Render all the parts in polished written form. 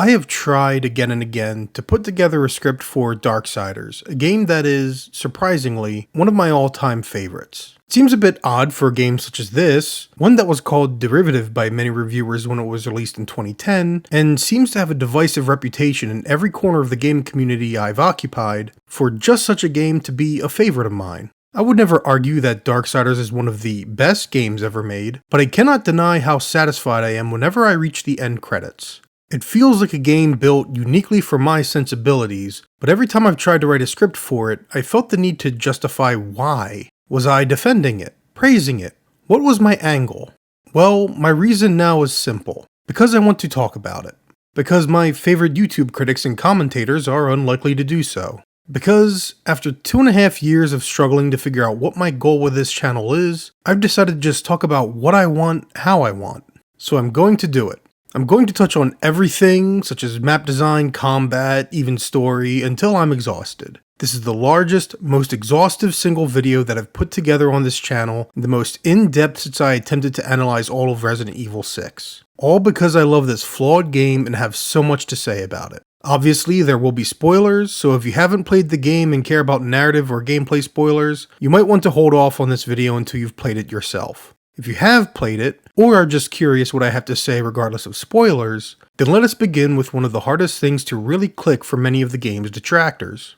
I have tried again and again to put together a script for Darksiders, a game that is, surprisingly, one of my all-time favorites. It seems a bit odd for a game such as this, one that was called derivative by many reviewers when it was released in 2010, and seems to have a divisive reputation in every corner of the game community I've occupied, for just such a game to be a favorite of mine. I would never argue that Darksiders is one of the best games ever made, but I cannot deny how satisfied I am whenever I reach the end credits. It feels like a game built uniquely for my sensibilities, but every time I've tried to write a script for it, I felt the need to justify why. Was I defending it? Praising it? What was my angle? Well, my reason now is simple. Because I want to talk about it. Because my favorite YouTube critics and commentators are unlikely to do so. Because, after 2.5 years of struggling to figure out what my goal with this channel is, I've decided to just talk about what I want, how I want. So I'm going to do it. I'm going to touch on everything, such as map design, combat, even story, until I'm exhausted. This is the largest, most exhaustive single video that I've put together on this channel, and the most in-depth since I attempted to analyze all of Resident Evil 6. All because I love this flawed game and have so much to say about it. Obviously, there will be spoilers, so if you haven't played the game and care about narrative or gameplay spoilers, you might want to hold off on this video until you've played it yourself. If you have played it, or are just curious what I have to say regardless of spoilers, then let us begin with one of the hardest things to really click for many of the game's detractors.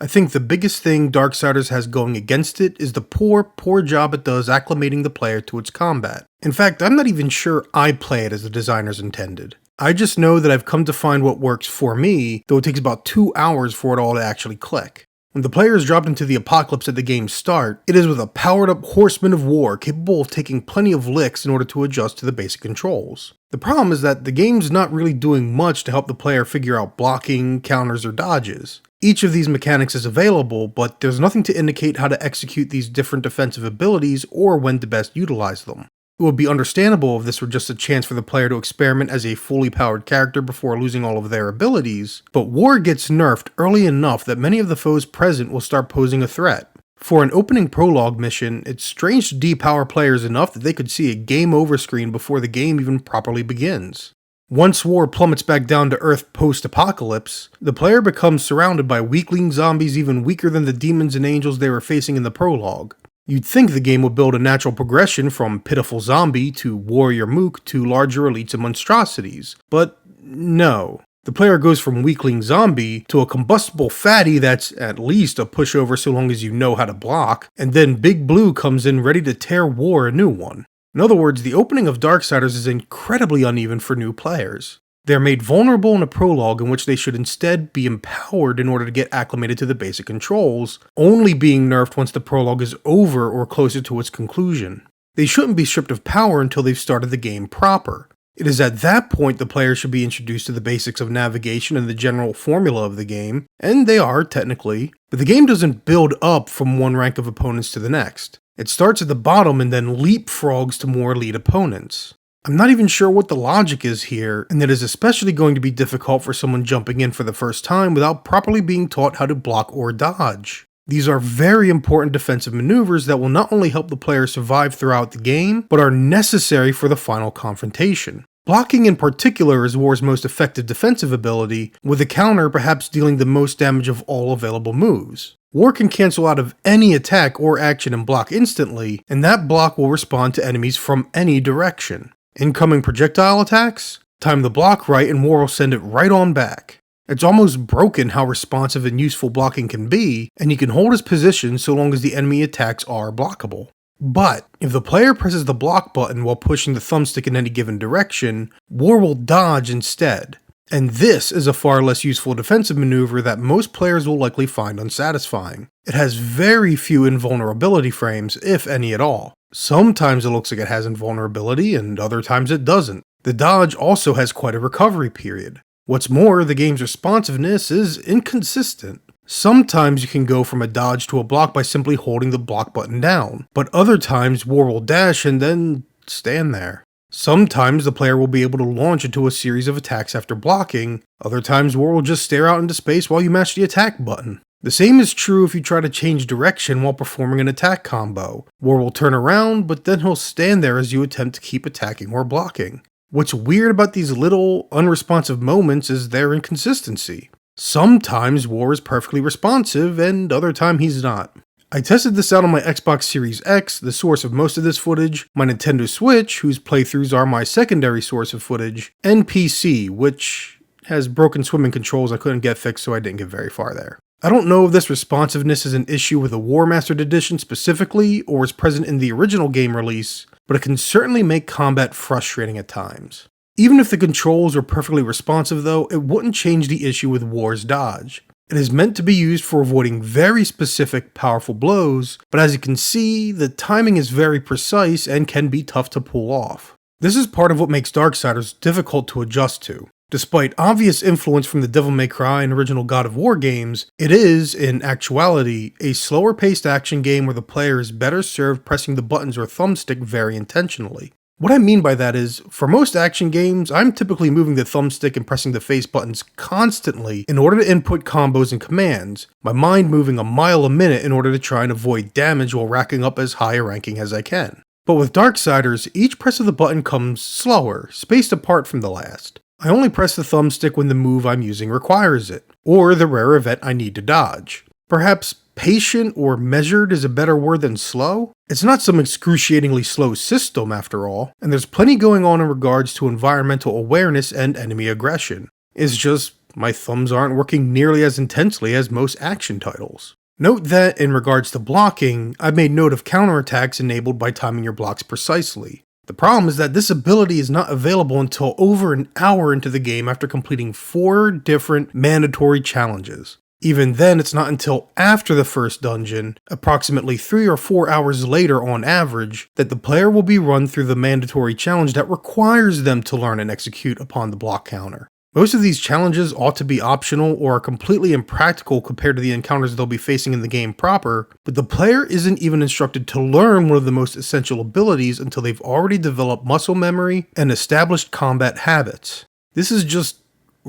I think the biggest thing Darksiders has going against it is the poor job it does acclimating the player to its combat. In fact, I'm not even sure I play it as the designers intended. I just know that I've come to find what works for me, though it takes about 2 hours for it all to actually click. When the player is dropped into the apocalypse at the game's start, it is with a powered-up horseman of war capable of taking plenty of licks in order to adjust to the basic controls. The problem is that the game's not really doing much to help the player figure out blocking, counters, or dodges. Each of these mechanics is available, but there's nothing to indicate how to execute these different defensive abilities or when to best utilize them. It would be understandable if this were just a chance for the player to experiment as a fully powered character before losing all of their abilities, but war gets nerfed early enough that many of the foes present will start posing a threat. For an opening prologue mission, it's strange to depower players enough that they could see a game over screen before the game even properly begins. Once war plummets back down to Earth post-apocalypse, the player becomes surrounded by weakling zombies even weaker than the demons and angels they were facing in the prologue. You'd think the game would build a natural progression from pitiful zombie to warrior mook to larger elites and monstrosities, but no. The player goes from weakling zombie to a combustible fatty that's at least a pushover so long as you know how to block, and then Big Blue comes in ready to tear war a new one. In other words, the opening of Darksiders is incredibly uneven for new players. They're made vulnerable in a prologue in which they should instead be empowered in order to get acclimated to the basic controls, only being nerfed once the prologue is over or closer to its conclusion. They shouldn't be stripped of power until they've started the game proper. It is at that point the player should be introduced to the basics of navigation and the general formula of the game, and they are, technically, but the game doesn't build up from one rank of opponents to the next. It starts at the bottom and then leapfrogs to more elite opponents. I'm not even sure what the logic is here, and it is especially going to be difficult for someone jumping in for the first time without properly being taught how to block or dodge. These are very important defensive maneuvers that will not only help the player survive throughout the game, but are necessary for the final confrontation. Blocking in particular is war's most effective defensive ability, with a counter perhaps dealing the most damage of all available moves. War can cancel out of any attack or action and block instantly, and that block will respond to enemies from any direction. Incoming projectile attacks? Time the block right and war will send it right on back. It's almost broken how responsive and useful blocking can be, and he can hold his position so long as the enemy attacks are blockable. But, if the player presses the block button while pushing the thumbstick in any given direction, war will dodge instead. And this is a far less useful defensive maneuver that most players will likely find unsatisfying. It has very few invulnerability frames, if any at all. Sometimes it looks like it has invulnerability, and other times it doesn't. The dodge also has quite a recovery period. What's more, the game's responsiveness is inconsistent. Sometimes you can go from a dodge to a block by simply holding the block button down, but other times war will dash and then stand there. Sometimes the player will be able to launch into a series of attacks after blocking, other times war will just stare out into space while you mash the attack button. The same is true if you try to change direction while performing an attack combo. War will turn around, but then he'll stand there as you attempt to keep attacking or blocking. What's weird about these little, unresponsive moments is their inconsistency. Sometimes War is perfectly responsive, and other time he's not. I tested this out on my Xbox Series X, the source of most of this footage, my Nintendo Switch, whose playthroughs are my secondary source of footage, and PC, which has broken swimming controls I couldn't get fixed, so I didn't get very far there. I don't know if this responsiveness is an issue with the War Mastered Edition specifically, or is present in the original game release, but it can certainly make combat frustrating at times. Even if the controls are perfectly responsive though, it wouldn't change the issue with War's dodge. It is meant to be used for avoiding very specific, powerful blows, but as you can see, the timing is very precise and can be tough to pull off. This is part of what makes Darksiders difficult to adjust to. Despite obvious influence from the Devil May Cry and original God of War games, it is, in actuality, a slower paced action game where the player is better served pressing the buttons or thumbstick very intentionally. What I mean by that is, for most action games, I'm typically moving the thumbstick and pressing the face buttons constantly in order to input combos and commands, my mind moving a mile a minute in order to try and avoid damage while racking up as high a ranking as I can. But with Darksiders, each press of the button comes slower, spaced apart from the last. I only press the thumbstick when the move I'm using requires it, or the rare event I need to dodge. Perhaps patient or measured is a better word than slow? It's not some excruciatingly slow system after all, and there's plenty going on in regards to environmental awareness and enemy aggression. It's just, my thumbs aren't working nearly as intensely as most action titles. Note that, in regards to blocking, I've made note of counterattacks enabled by timing your blocks precisely. The problem is that this ability is not available until over an hour into the game after completing 4 different mandatory challenges. Even then, it's not until after the first dungeon, approximately 3 or 4 hours later on average, that the player will be run through the mandatory challenge that requires them to learn and execute upon the block counter. Most of these challenges ought to be optional or are completely impractical compared to the encounters they'll be facing in the game proper, but the player isn't even instructed to learn one of the most essential abilities until they've already developed muscle memory and established combat habits. This is just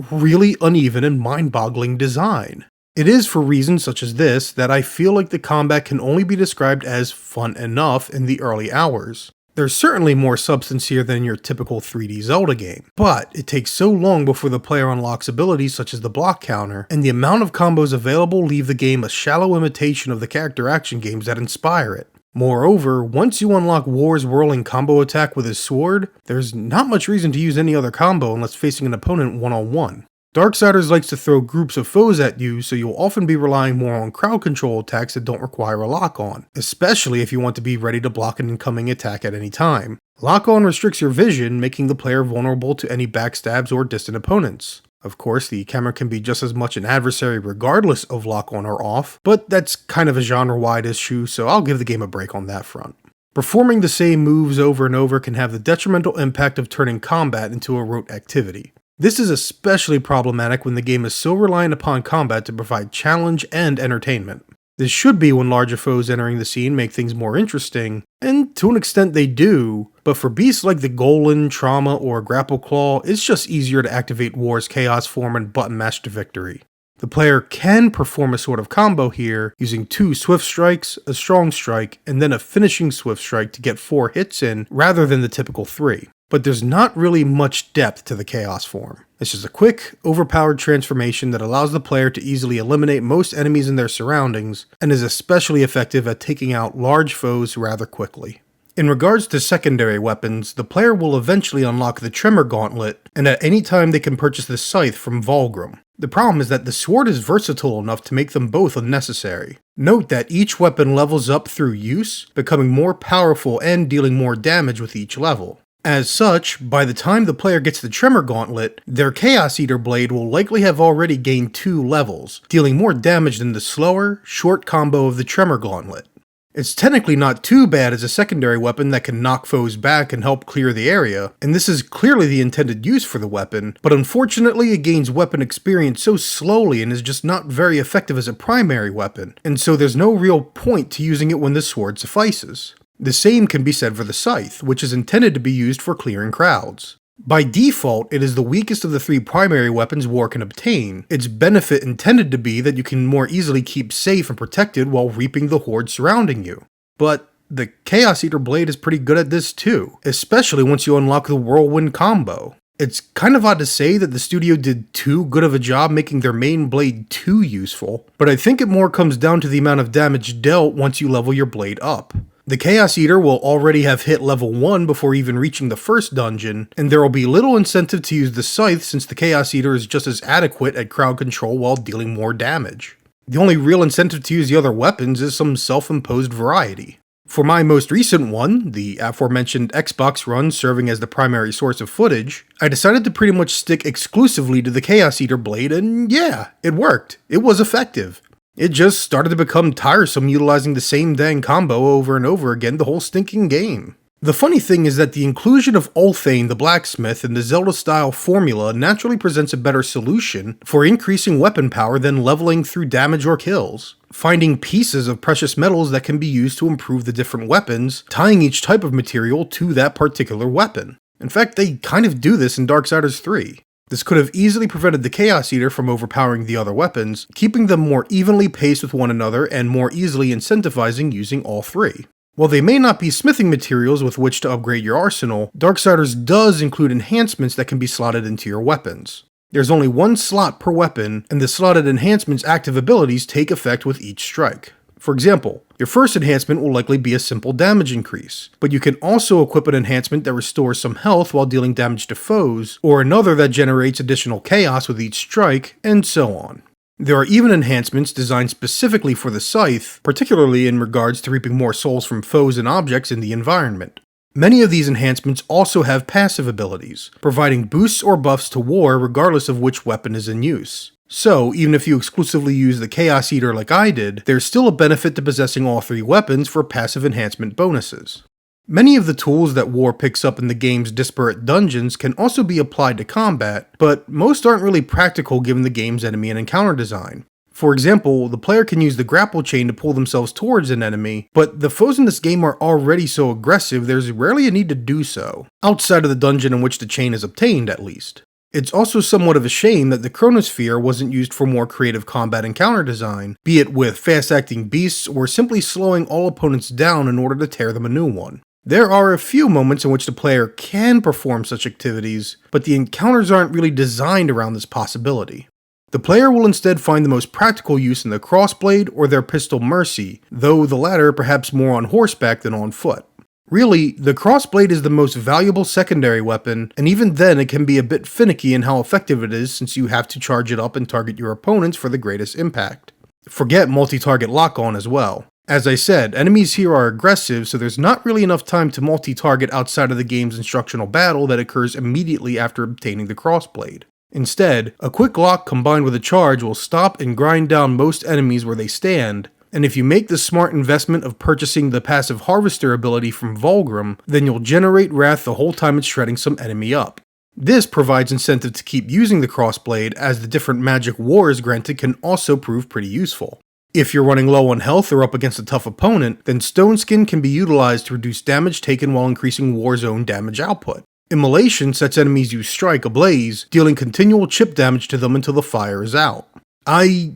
really uneven and mind-boggling design. It is for reasons such as this that I feel like the combat can only be described as fun enough in the early hours. There's certainly more substance here than your typical 3D Zelda game, but it takes so long before the player unlocks abilities such as the block counter, and the amount of combos available leave the game a shallow imitation of the character action games that inspire it. Moreover, once you unlock War's whirling combo attack with his sword, there's not much reason to use any other combo unless facing an opponent one-on-one. Darksiders likes to throw groups of foes at you, so you'll often be relying more on crowd control attacks that don't require a lock-on, especially if you want to be ready to block an incoming attack at any time. Lock-on restricts your vision, making the player vulnerable to any backstabs or distant opponents. Of course, the camera can be just as much an adversary regardless of lock-on or off, but that's kind of a genre-wide issue, so I'll give the game a break on that front. Performing the same moves over and over can have the detrimental impact of turning combat into a rote activity. This is especially problematic when the game is so reliant upon combat to provide challenge and entertainment. This should be when larger foes entering the scene make things more interesting, and to an extent they do, but for beasts like the Golem, Trauma, or Grapple Claw, it's just easier to activate War's Chaos form and button mash to victory. The player can perform a sort of combo here, using 2 swift strikes, a strong strike, and then a finishing swift strike to get 4 hits in, rather than the typical 3. But there's not really much depth to the Chaos form. It's just a quick, overpowered transformation that allows the player to easily eliminate most enemies in their surroundings, and is especially effective at taking out large foes rather quickly. In regards to secondary weapons, the player will eventually unlock the Tremor Gauntlet, and at any time they can purchase the Scythe from Vulgrim. The problem is that the sword is versatile enough to make them both unnecessary. Note that each weapon levels up through use, becoming more powerful and dealing more damage with each level. As such, by the time the player gets the Tremor Gauntlet, their Chaos Eater blade will likely have already gained 2 levels, dealing more damage than the slower, short combo of the Tremor Gauntlet. It's technically not too bad as a secondary weapon that can knock foes back and help clear the area, and this is clearly the intended use for the weapon, but unfortunately it gains weapon experience so slowly and is just not very effective as a primary weapon, and so there's no real point to using it when the sword suffices. The same can be said for the Scythe, which is intended to be used for clearing crowds. By default, it is the weakest of the 3 primary weapons War can obtain, its benefit intended to be that you can more easily keep safe and protected while reaping the horde surrounding you. But the Chaos Eater blade is pretty good at this too, especially once you unlock the Whirlwind combo. It's kind of odd to say that the studio did too good of a job making their main blade too useful, but I think it more comes down to the amount of damage dealt once you level your blade up. The Chaos Eater will already have hit level 1 before even reaching the first dungeon, and there will be little incentive to use the Scythe since the Chaos Eater is just as adequate at crowd control while dealing more damage. The only real incentive to use the other weapons is some self-imposed variety. For my most recent one, the aforementioned Xbox run serving as the primary source of footage, I decided to pretty much stick exclusively to the Chaos Eater blade, and yeah, it worked. It was effective. It just started to become tiresome utilizing the same dang combo over and over again the whole stinking game. The funny thing is that the inclusion of Ulthane the Blacksmith in the Zelda-style formula naturally presents a better solution for increasing weapon power than leveling through damage or kills. Finding pieces of precious metals that can be used to improve the different weapons, tying each type of material to that particular weapon. In fact, they kind of do this in Darksiders 3. This could have easily prevented the Chaos Eater from overpowering the other weapons, keeping them more evenly paced with one another and more easily incentivizing using all 3. While they may not be smithing materials with which to upgrade your arsenal, Darksiders does include enhancements that can be slotted into your weapons. There's only 1 slot per weapon, and the slotted enhancement's active abilities take effect with each strike. For example, your first enhancement will likely be a simple damage increase, but you can also equip an enhancement that restores some health while dealing damage to foes, or another that generates additional chaos with each strike, and so on. There are even enhancements designed specifically for the Scythe, particularly in regards to reaping more souls from foes and objects in the environment. Many of these enhancements also have passive abilities, providing boosts or buffs to war regardless of which weapon is in use. So, even if you exclusively use the Chaos Eater like I did, there's still a benefit to possessing all 3 weapons for passive enhancement bonuses. Many of the tools that War picks up in the game's disparate dungeons can also be applied to combat, but most aren't really practical given the game's enemy and encounter design. For example, the player can use the grapple chain to pull themselves towards an enemy, but the foes in this game are already so aggressive there's rarely a need to do so, outside of the dungeon in which the chain is obtained at least. It's also somewhat of a shame that the Chronosphere wasn't used for more creative combat encounter design, be it with fast-acting beasts or simply slowing all opponents down in order to tear them a new one. There are a few moments in which the player can perform such activities, but the encounters aren't really designed around this possibility. The player will instead find the most practical use in the Crossblade or their Pistol Mercy, though the latter perhaps more on horseback than on foot. Really, the Crossblade is the most valuable secondary weapon, and even then it can be a bit finicky in how effective it is since you have to charge it up and target your opponents for the greatest impact. Forget multi-target lock-on as well. As I said, enemies here are aggressive, so there's not really enough time to multi-target outside of the game's instructional battle that occurs immediately after obtaining the Crossblade. Instead, a quick lock combined with a charge will stop and grind down most enemies where they stand, and if you make the smart investment of purchasing the passive Harvester ability from Vulgrim, then you'll generate wrath the whole time it's shredding some enemy up. This provides incentive to keep using the Crossblade, as the different magic wars granted can also prove pretty useful. If you're running low on health or up against a tough opponent, then Stone Skin can be utilized to reduce damage taken while increasing war zone damage output. Immolation sets enemies you strike ablaze, dealing continual chip damage to them until the fire is out. I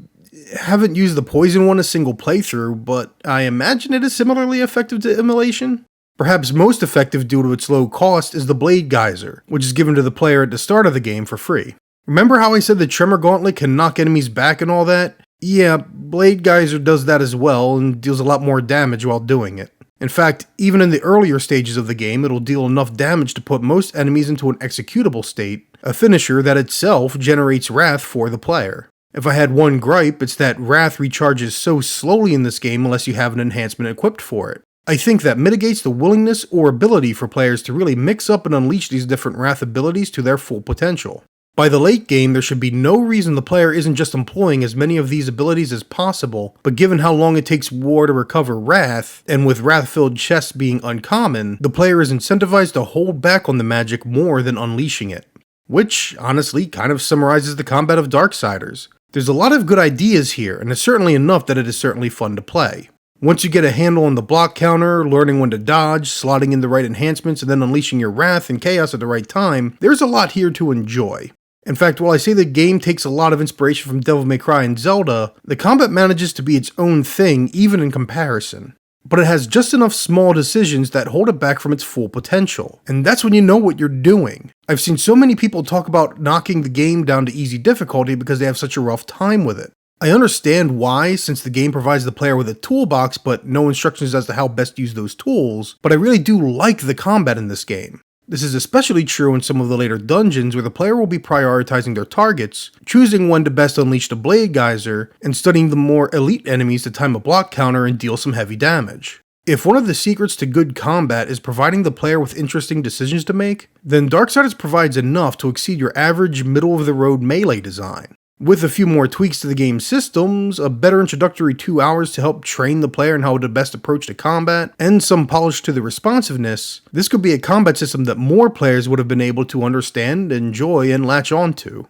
haven't used the poison one a single playthrough, but I imagine it is similarly effective to Immolation. Perhaps most effective due to its low cost is the Blade Geyser, which is given to the player at the start of the game for free. Remember how I said the Tremor Gauntlet can knock enemies back and all that? Yeah, Blade Geyser does that as well and deals a lot more damage while doing it. In fact, even in the earlier stages of the game, it'll deal enough damage to put most enemies into an executable state, a finisher that itself generates wrath for the player. If I had one gripe, it's that wrath recharges so slowly in this game unless you have an enhancement equipped for it. I think that mitigates the willingness or ability for players to really mix up and unleash these different wrath abilities to their full potential. By the late game, there should be no reason the player isn't just employing as many of these abilities as possible, but given how long it takes war to recover wrath, and with wrath-filled chests being uncommon, the player is incentivized to hold back on the magic more than unleashing it. Which, honestly, kind of summarizes the combat of Darksiders. There's a lot of good ideas here, and it's certainly enough that it is certainly fun to play. Once you get a handle on the block counter, learning when to dodge, slotting in the right enhancements, and then unleashing your wrath and chaos at the right time, there's a lot here to enjoy. In fact, while I say the game takes a lot of inspiration from Devil May Cry and Zelda, the combat manages to be its own thing even in comparison. But it has just enough small decisions that hold it back from its full potential. And that's when you know what you're doing. I've seen so many people talk about knocking the game down to easy difficulty because they have such a rough time with it. I understand why, since the game provides the player with a toolbox but no instructions as to how best to use those tools, but I really do like the combat in this game. This is especially true in some of the later dungeons where the player will be prioritizing their targets, choosing when to best unleash the Blade Geyser, and studying the more elite enemies to time a block counter and deal some heavy damage. If one of the secrets to good combat is providing the player with interesting decisions to make, then Darksiders provides enough to exceed your average middle-of-the-road melee design. With a few more tweaks to the game's systems, a better introductory 2 hours to help train the player in how to best approach the combat, and some polish to the responsiveness, this could be a combat system that more players would have been able to understand, enjoy, and latch onto.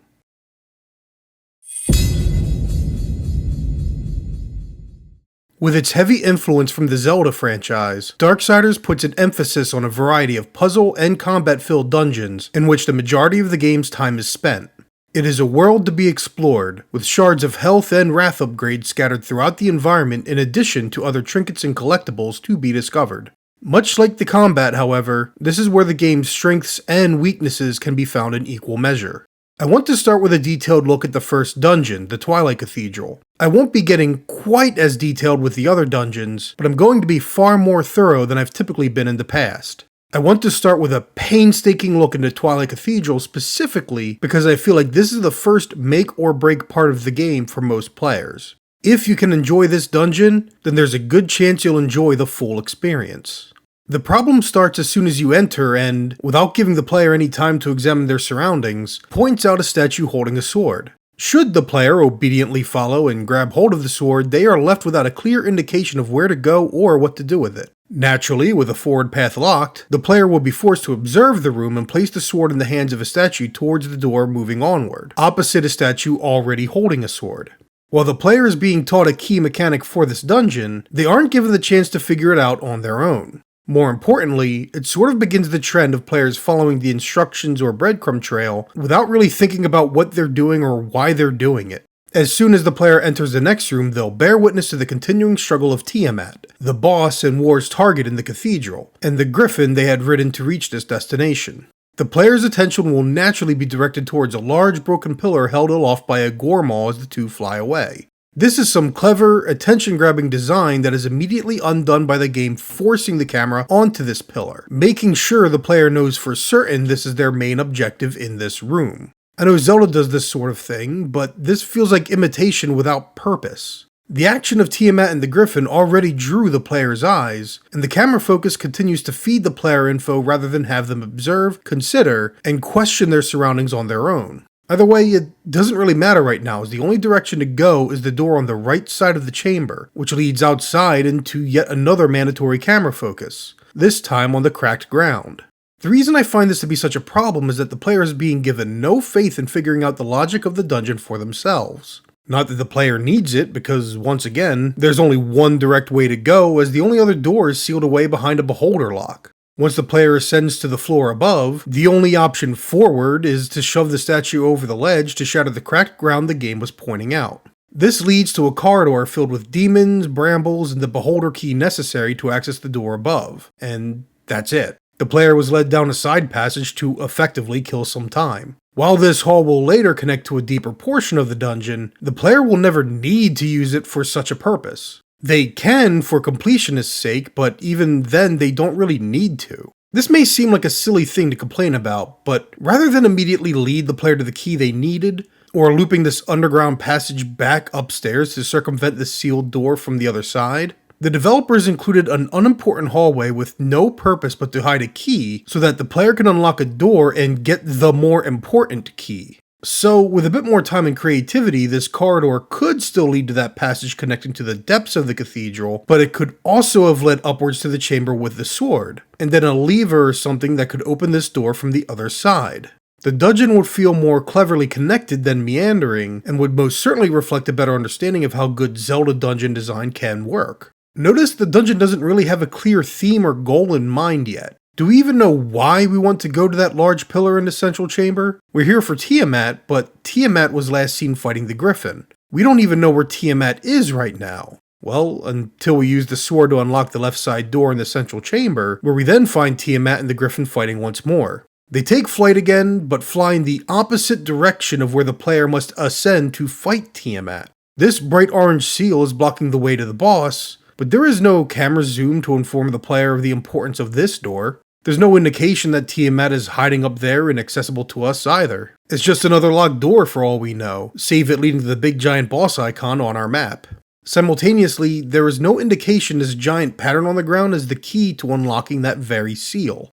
With its heavy influence from the Zelda franchise, Darksiders puts an emphasis on a variety of puzzle and combat-filled dungeons in which the majority of the game's time is spent. It is a world to be explored, with shards of health and wrath upgrades scattered throughout the environment in addition to other trinkets and collectibles to be discovered. Much like the combat, however, this is where the game's strengths and weaknesses can be found in equal measure. I want to start with a detailed look at the first dungeon, the Twilight Cathedral. I won't be getting quite as detailed with the other dungeons, but I'm going to be far more thorough than I've typically been in the past. I want to start with a painstaking look into Twilight Cathedral specifically because I feel like this is the first make or break part of the game for most players. If you can enjoy this dungeon, then there's a good chance you'll enjoy the full experience. The problem starts as soon as you enter and, without giving the player any time to examine their surroundings, points out a statue holding a sword. Should the player obediently follow and grab hold of the sword, they are left without a clear indication of where to go or what to do with it. Naturally, with a forward path locked, the player will be forced to observe the room and place the sword in the hands of a statue towards the door moving onward, opposite a statue already holding a sword. While the player is being taught a key mechanic for this dungeon, they aren't given the chance to figure it out on their own. More importantly, it sort of begins the trend of players following the instructions or breadcrumb trail without really thinking about what they're doing or why they're doing it. As soon as the player enters the next room, they'll bear witness to the continuing struggle of Tiamat, the boss and war's target in the cathedral, and the griffin they had ridden to reach this destination. The player's attention will naturally be directed towards a large broken pillar held aloft by a goremaw as the two fly away. This is some clever, attention-grabbing design that is immediately undone by the game forcing the camera onto this pillar, making sure the player knows for certain this is their main objective in this room. I know Zelda does this sort of thing, but this feels like imitation without purpose. The action of Tiamat and the Griffin already drew the player's eyes, and the camera focus continues to feed the player info rather than have them observe, consider, and question their surroundings on their own. Either way, it doesn't really matter right now, as the only direction to go is the door on the right side of the chamber, which leads outside into yet another mandatory camera focus, this time on the cracked ground. The reason I find this to be such a problem is that the player is being given no faith in figuring out the logic of the dungeon for themselves. Not that the player needs it, because once again, there's only one direct way to go, as the only other door is sealed away behind a beholder lock. Once the player ascends to the floor above, the only option forward is to shove the statue over the ledge to shatter the cracked ground the game was pointing out. This leads to a corridor filled with demons, brambles, and the beholder key necessary to access the door above. And that's it. The player was led down a side passage to effectively kill some time. While this hall will later connect to a deeper portion of the dungeon, the player will never need to use it for such a purpose. They can for completionist's sake, but even then they don't really need to. This may seem like a silly thing to complain about, but rather than immediately lead the player to the key they needed, or looping this underground passage back upstairs to circumvent the sealed door from the other side, the developers included an unimportant hallway with no purpose but to hide a key so that the player can unlock a door and get the more important key. So, with a bit more time and creativity, this corridor could still lead to that passage connecting to the depths of the cathedral, but it could also have led upwards to the chamber with the sword, and then a lever or something that could open this door from the other side. The dungeon would feel more cleverly connected than meandering, and would most certainly reflect a better understanding of how good Zelda dungeon design can work. Notice the dungeon doesn't really have a clear theme or goal in mind yet. Do we even know why we want to go to that large pillar in the central chamber? We're here for Tiamat, but Tiamat was last seen fighting the Griffin. We don't even know where Tiamat is right now. Well, until we use the sword to unlock the left side door in the central chamber, where we then find Tiamat and the Griffin fighting once more. They take flight again, but fly in the opposite direction of where the player must ascend to fight Tiamat. This bright orange seal is blocking the way to the boss, but there is no camera zoom to inform the player of the importance of this door. There's no indication that Tiamat is hiding up there inaccessible to us either. It's just another locked door for all we know, save it leading to the big giant boss icon on our map. Simultaneously, there is no indication this giant pattern on the ground is the key to unlocking that very seal.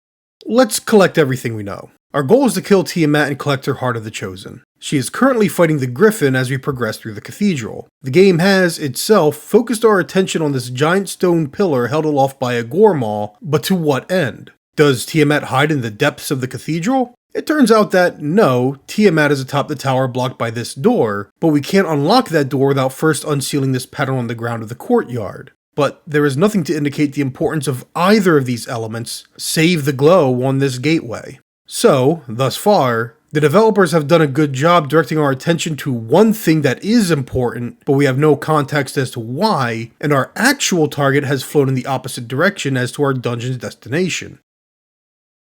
Let's collect everything we know. Our goal is to kill Tiamat and collect her Heart of the Chosen. She is currently fighting the Griffin as we progress through the cathedral. The game has, itself, focused our attention on this giant stone pillar held aloft by a Gormaw, but to what end? Does Tiamat hide in the depths of the cathedral? It turns out that no, Tiamat is atop the tower blocked by this door, but we can't unlock that door without first unsealing this pattern on the ground of the courtyard. But there is nothing to indicate the importance of either of these elements, save the glow on this gateway. So, thus far, the developers have done a good job directing our attention to one thing that is important, but we have no context as to why, and our actual target has flown in the opposite direction as to our dungeon's destination.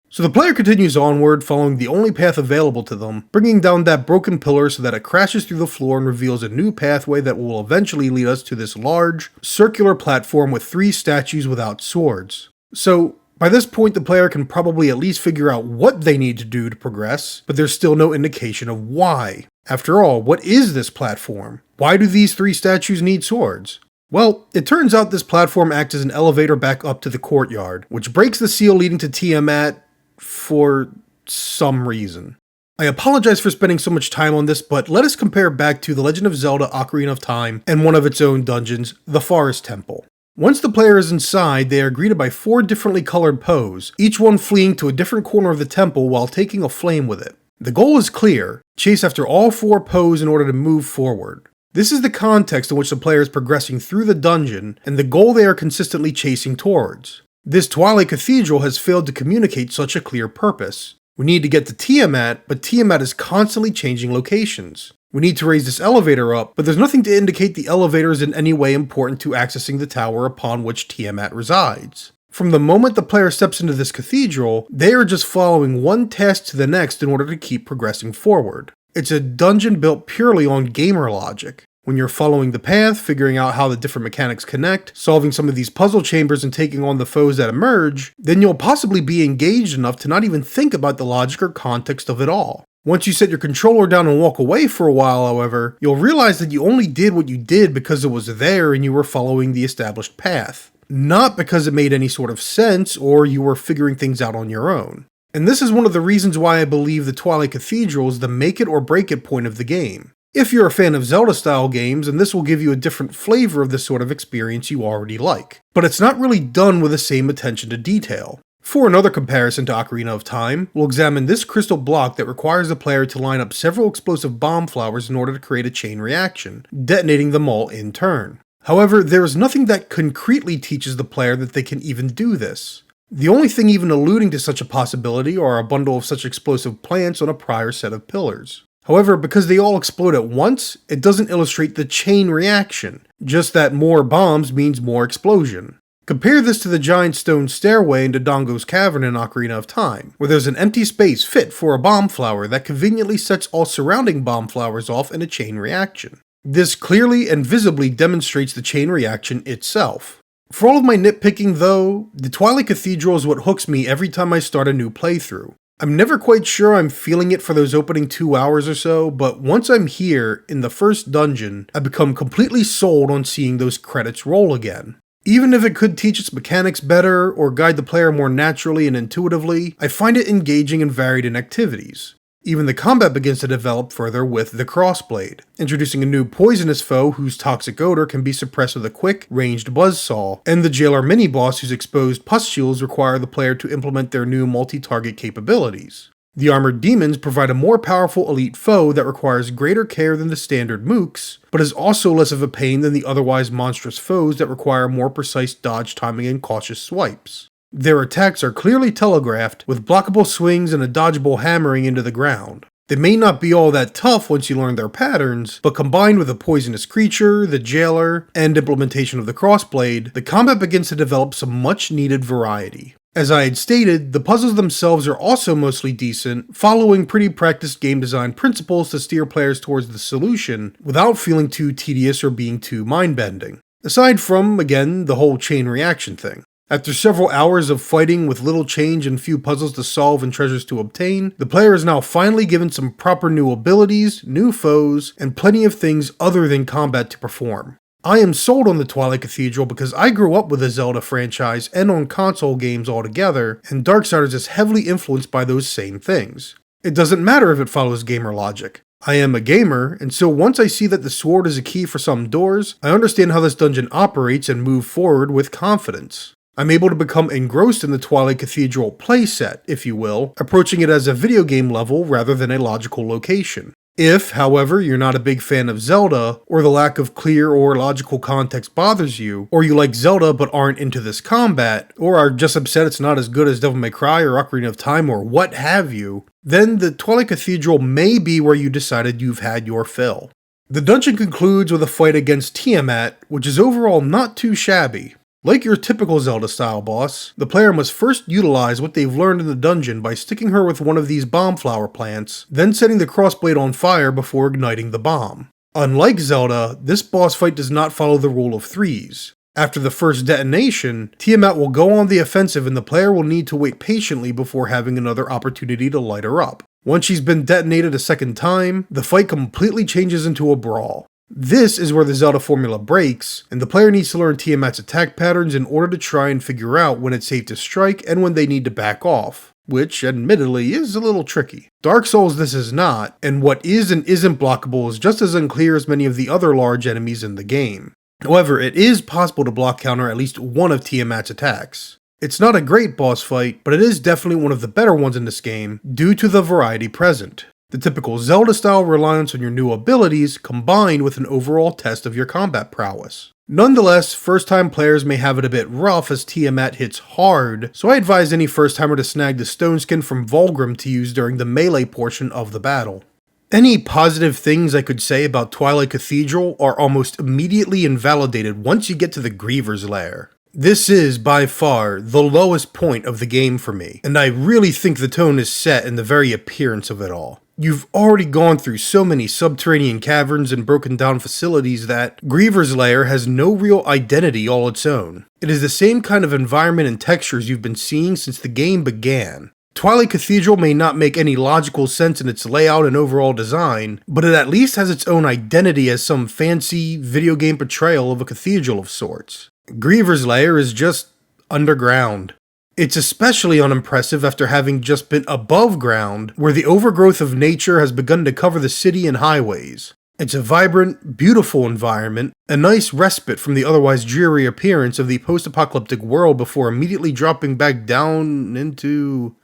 So the player continues onward, following the only path available to them, bringing down that broken pillar so that it crashes through the floor and reveals a new pathway that will eventually lead us to this large, circular platform with 3 statues without swords. So, by this point the player can probably at least figure out what they need to do to progress, but there's still no indication of why. After all, what is this platform? Why do these 3 statues need swords? Well, it turns out this platform acts as an elevator back up to the courtyard, which breaks the seal leading to Tiamat for some reason. I apologize for spending so much time on this, but let us compare back to The Legend of Zelda Ocarina of Time and one of its own dungeons, the Forest Temple. Once the player is inside, they are greeted by 4 differently colored Poes, each one fleeing to a different corner of the temple while taking a flame with it. The goal is clear: chase after all 4 Poes in order to move forward. This is the context in which the player is progressing through the dungeon, and the goal they are consistently chasing towards. This Twilight Cathedral has failed to communicate such a clear purpose. We need to get to Tiamat, but Tiamat is constantly changing locations. We need to raise this elevator up, but there's nothing to indicate the elevator is in any way important to accessing the tower upon which Tiamat resides. From the moment the player steps into this cathedral, they are just following one task to the next in order to keep progressing forward. It's a dungeon built purely on gamer logic. When you're following the path, figuring out how the different mechanics connect, solving some of these puzzle chambers and taking on the foes that emerge, then you'll possibly be engaged enough to not even think about the logic or context of it all. Once you set your controller down and walk away for a while, however, you'll realize that you only did what you did because it was there and you were following the established path, not because it made any sort of sense or you were figuring things out on your own. And this is one of the reasons why I believe the Twilight Cathedral is the make it or break it point of the game. If you're a fan of Zelda-style games, then this will give you a different flavor of the sort of experience you already like. But it's not really done with the same attention to detail. For another comparison to Ocarina of Time, we'll examine this crystal block that requires the player to line up several explosive bomb flowers in order to create a chain reaction, detonating them all in turn. However, there is nothing that concretely teaches the player that they can even do this. The only thing even alluding to such a possibility are a bundle of such explosive plants on a prior set of pillars. However, because they all explode at once, it doesn't illustrate the chain reaction, just that more bombs means more explosion. Compare this to the giant stone stairway into Dongo's Cavern in Ocarina of Time, where there's an empty space fit for a bomb flower that conveniently sets all surrounding bomb flowers off in a chain reaction. This clearly and visibly demonstrates the chain reaction itself. For all of my nitpicking though, the Twilight Cathedral is what hooks me every time I start a new playthrough. I'm never quite sure I'm feeling it for those opening 2 hours or so, but once I'm here, in the first dungeon, I become completely sold on seeing those credits roll again. Even if it could teach its mechanics better, or guide the player more naturally and intuitively, I find it engaging and varied in activities. Even the combat begins to develop further with the Crossblade, introducing a new poisonous foe whose toxic odor can be suppressed with a quick, ranged buzzsaw, and the Jailer mini-boss whose exposed pustules require the player to implement their new multi-target capabilities. The armored demons provide a more powerful elite foe that requires greater care than the standard mooks, but is also less of a pain than the otherwise monstrous foes that require more precise dodge timing and cautious swipes. Their attacks are clearly telegraphed, with blockable swings and a dodgeable hammering into the ground. They may not be all that tough once you learn their patterns, but combined with a poisonous creature, the jailer, and implementation of the crossblade, the combat begins to develop some much needed variety. As I had stated, the puzzles themselves are also mostly decent, following pretty practiced game design principles to steer players towards the solution without feeling too tedious or being too mind-bending. Aside from, again, the whole chain reaction thing. After several hours of fighting with little change and few puzzles to solve and treasures to obtain, the player is now finally given some proper new abilities, new foes, and plenty of things other than combat to perform. I am sold on the Twilight Cathedral because I grew up with the Zelda franchise and on console games altogether, and Darksiders is heavily influenced by those same things. It doesn't matter if it follows gamer logic. I am a gamer, and so once I see that the sword is a key for some doors, I understand how this dungeon operates and move forward with confidence. I'm able to become engrossed in the Twilight Cathedral playset, if you will, approaching it as a video game level rather than a logical location. If, however, you're not a big fan of Zelda, or the lack of clear or logical context bothers you, or you like Zelda but aren't into this combat, or are just upset it's not as good as Devil May Cry or Ocarina of Time or what have you, then the Twilight Cathedral may be where you decided you've had your fill. The dungeon concludes with a fight against Tiamat, which is overall not too shabby. Like your typical Zelda-style boss, the player must first utilize what they've learned in the dungeon by sticking her with one of these bomb flower plants, then setting the crossblade on fire before igniting the bomb. Unlike Zelda, this boss fight does not follow the rule of threes. After the first detonation, Tiamat will go on the offensive and the player will need to wait patiently before having another opportunity to light her up. Once she's been detonated a second time, the fight completely changes into a brawl. This is where the Zelda formula breaks, and the player needs to learn Tiamat's attack patterns in order to try and figure out when it's safe to strike and when they need to back off, which admittedly is a little tricky. Dark Souls this is not, and what is and isn't blockable is just as unclear as many of the other large enemies in the game. However, it is possible to block counter at least one of Tiamat's attacks. It's not a great boss fight, but it is definitely one of the better ones in this game, due to the variety present. The typical Zelda-style reliance on your new abilities combined with an overall test of your combat prowess. Nonetheless, first-time players may have it a bit rough as Tiamat hits hard, so I advise any first-timer to snag the stone skin from Vulgrim to use during the melee portion of the battle. Any positive things I could say about Twilight Cathedral are almost immediately invalidated once you get to the Griever's Lair. This is, by far, the lowest point of the game for me, and I really think the tone is set in the very appearance of it all. You've already gone through so many subterranean caverns and broken down facilities that Griever's Lair has no real identity all its own. It is the same kind of environment and textures you've been seeing since the game began. Twilight Cathedral may not make any logical sense in its layout and overall design, but it at least has its own identity as some fancy video game portrayal of a cathedral of sorts. Griever's Lair is just underground. It's especially unimpressive after having just been above ground, where the overgrowth of nature has begun to cover the city and highways. It's a vibrant, beautiful environment, a nice respite from the otherwise dreary appearance of the post-apocalyptic world before immediately dropping back down into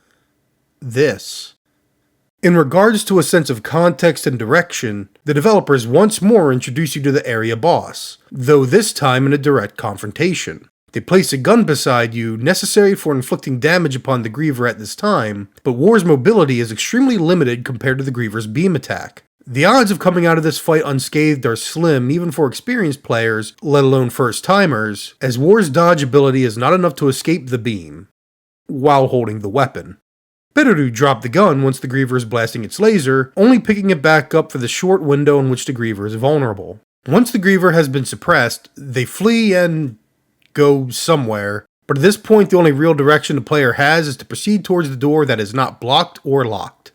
this. In regards to a sense of context and direction, the developers once more introduce you to the area boss, though this time in a direct confrontation. They place a gun beside you, necessary for inflicting damage upon the Griever at this time, but War's mobility is extremely limited compared to the Griever's beam attack. The odds of coming out of this fight unscathed are slim even for experienced players, let alone first-timers, as War's dodge ability is not enough to escape the beam, while holding the weapon. Better to drop the gun once the Griever is blasting its laser, only picking it back up for the short window in which the Griever is vulnerable. Once the Griever has been suppressed, they flee and go somewhere, but at this point the only real direction the player has is to proceed towards the door that is not blocked or locked.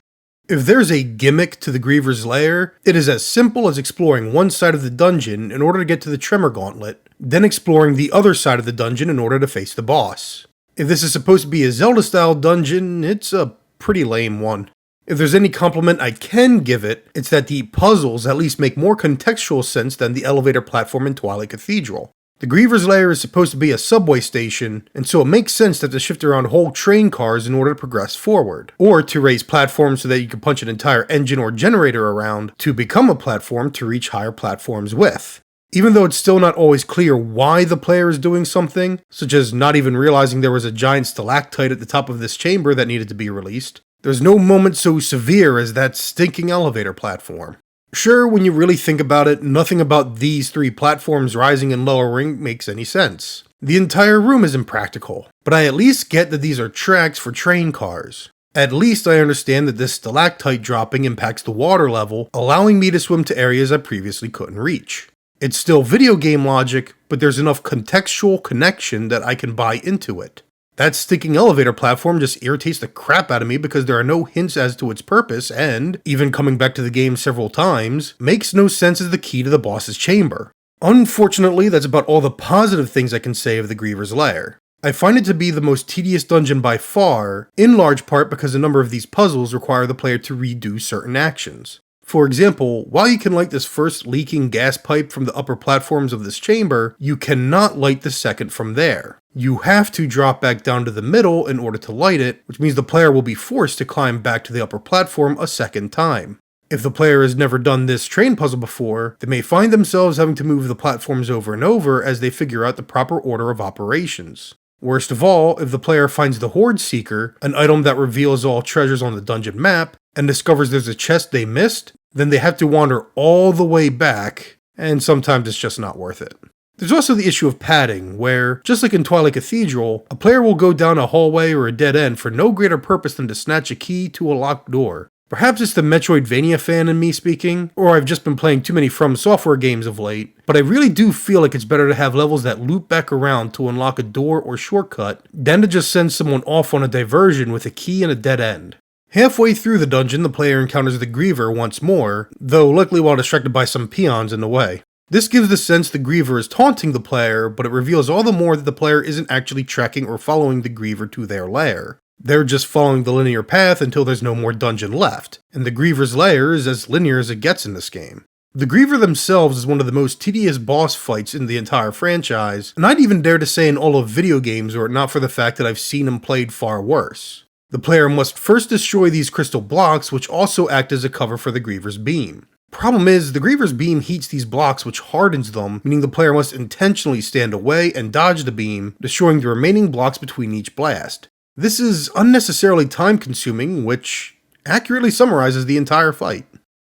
If there's a gimmick to the Griever's Lair, it is as simple as exploring one side of the dungeon in order to get to the Tremor Gauntlet, then exploring the other side of the dungeon in order to face the boss. If this is supposed to be a Zelda-style dungeon, it's a pretty lame one. If there's any compliment I can give it, it's that the puzzles at least make more contextual sense than the elevator platform in Twilight Cathedral. The Griever's Lair is supposed to be a subway station, and so it makes sense that to shift around whole train cars in order to progress forward, or to raise platforms so that you can punch an entire engine or generator around to become a platform to reach higher platforms with. Even though it's still not always clear why the player is doing something, such as not even realizing there was a giant stalactite at the top of this chamber that needed to be released, there's no moment so severe as that stinking elevator platform. Sure, when you really think about it, nothing about these three platforms rising and lowering makes any sense. The entire room is impractical, but I at least get that these are tracks for train cars. At least I understand that this stalactite dropping impacts the water level, allowing me to swim to areas I previously couldn't reach. It's still video game logic, but there's enough contextual connection that I can buy into it. That stinking elevator platform just irritates the crap out of me because there are no hints as to its purpose and, even coming back to the game several times, makes no sense as the key to the boss's chamber. Unfortunately, that's about all the positive things I can say of the Griever's Lair. I find it to be the most tedious dungeon by far, in large part because a number of these puzzles require the player to redo certain actions. For example, while you can light this first leaking gas pipe from the upper platforms of this chamber, you cannot light the second from there. You have to drop back down to the middle in order to light it, which means the player will be forced to climb back to the upper platform a second time. If the player has never done this train puzzle before, they may find themselves having to move the platforms over and over as they figure out the proper order of operations. Worst of all, if the player finds the Hoard Seeker, an item that reveals all treasures on the dungeon map, and discovers there's a chest they missed, then they have to wander all the way back, and sometimes it's just not worth it. There's also the issue of padding, where, just like in Twilight Cathedral, a player will go down a hallway or a dead end for no greater purpose than to snatch a key to a locked door. Perhaps it's the Metroidvania fan in me speaking, or I've just been playing too many From Software games of late, but I really do feel like it's better to have levels that loop back around to unlock a door or shortcut, than to just send someone off on a diversion with a key and a dead end. Halfway through the dungeon, the player encounters the Griever once more, though likely while distracted by some peons in the way. This gives the sense the Griever is taunting the player, but it reveals all the more that the player isn't actually tracking or following the Griever to their lair. They're just following the linear path until there's no more dungeon left, and the Griever's lair is as linear as it gets in this game. The Griever themselves is one of the most tedious boss fights in the entire franchise, and I'd even dare to say in all of video games were it not for the fact that I've seen them played far worse. The player must first destroy these crystal blocks, which also act as a cover for the Griever's beam. Problem is, the Griever's beam heats these blocks, which hardens them, meaning the player must intentionally stand away and dodge the beam, destroying the remaining blocks between each blast. This is unnecessarily time-consuming, which accurately summarizes the entire fight.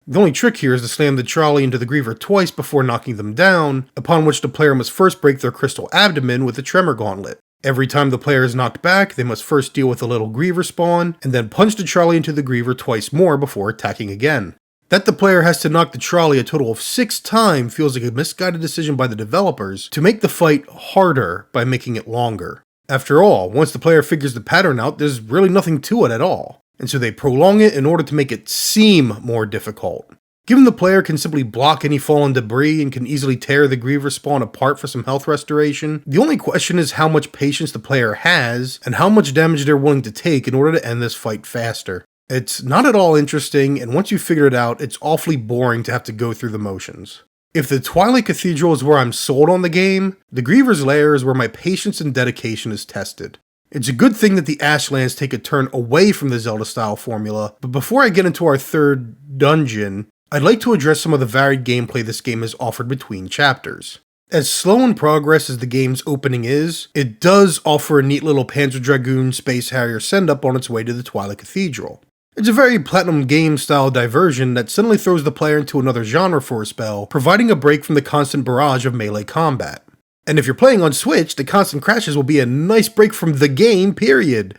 The only trick here is to slam the trolley into the Griever twice before knocking them down, upon which the player must first break their crystal abdomen with the Tremor Gauntlet. Every time the player is knocked back, they must first deal with a little Griever spawn, and then punch the trolley into the Griever twice more before attacking again. That the player has to knock the trolley a total of 6 times feels like a misguided decision by the developers to make the fight harder by making it longer. After all, once the player figures the pattern out, there's really nothing to it at all, and so they prolong it in order to make it seem more difficult. Given the player can simply block any fallen debris and can easily tear the Griever spawn apart for some health restoration, the only question is how much patience the player has and how much damage they're willing to take in order to end this fight faster. It's not at all interesting, and once you figure it out, it's awfully boring to have to go through the motions. If the Twilight Cathedral is where I'm sold on the game, the Griever's Lair is where my patience and dedication is tested. It's a good thing that the Ashlands take a turn away from the Zelda-style formula, but before I get into our third dungeon, I'd like to address some of the varied gameplay this game has offered between chapters. As slow in progress as the game's opening is, it does offer a neat little Panzer Dragoon Space Harrier send-up on its way to the Twilight Cathedral. It's a very Platinum Game-style diversion that suddenly throws the player into another genre for a spell, providing a break from the constant barrage of melee combat. And if you're playing on Switch, the constant crashes will be a nice break from the game, period.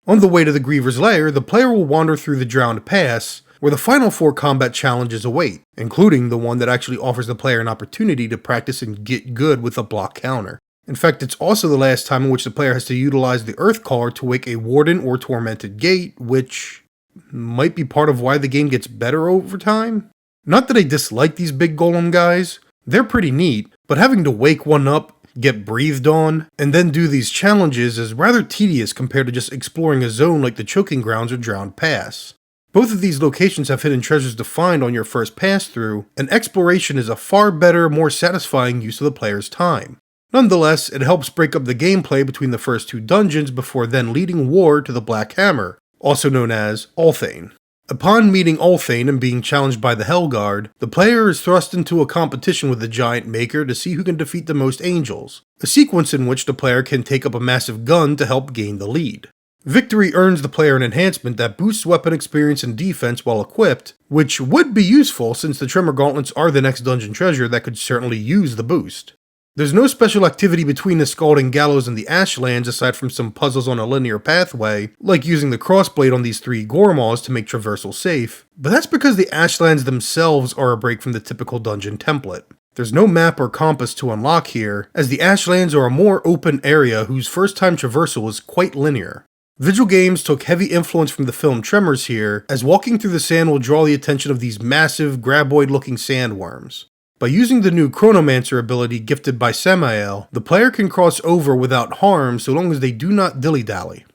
On the way to the Griever's Lair, the player will wander through the Drowned Pass, where the final 4 combat challenges await, including the one that actually offers the player an opportunity to practice and get good with a block counter. In fact, it's also the last time in which the player has to utilize the Earth Caller to wake a Warden or Tormented Gate, which might be part of why the game gets better over time. Not that I dislike these big golem guys, they're pretty neat, but having to wake one up, get breathed on, and then do these challenges is rather tedious compared to just exploring a zone like the Choking Grounds or Drowned Pass. Both of these locations have hidden treasures to find on your first pass through, and exploration is a far better, more satisfying use of the player's time. Nonetheless, it helps break up the gameplay between the first two dungeons before then leading War to the Black Hammer, also known as Ulthane. Upon meeting Ulthane and being challenged by the Hellguard, the player is thrust into a competition with the Giant Maker to see who can defeat the most angels, a sequence in which the player can take up a massive gun to help gain the lead. Victory earns the player an enhancement that boosts weapon experience and defense while equipped, which would be useful since the Tremor Gauntlets are the next dungeon treasure that could certainly use the boost. There's no special activity between the Scalding Gallows and the Ashlands aside from some puzzles on a linear pathway, like using the crossblade on these 3 Gormaws to make traversal safe, but that's because the Ashlands themselves are a break from the typical dungeon template. There's no map or compass to unlock here, as the Ashlands are a more open area whose first time traversal is quite linear. Vigil Games took heavy influence from the film Tremors here, as walking through the sand will draw the attention of these massive, graboid-looking sandworms. By using the new Chronomancer ability gifted by Samael, the player can cross over without harm so long as they do not dilly-dally.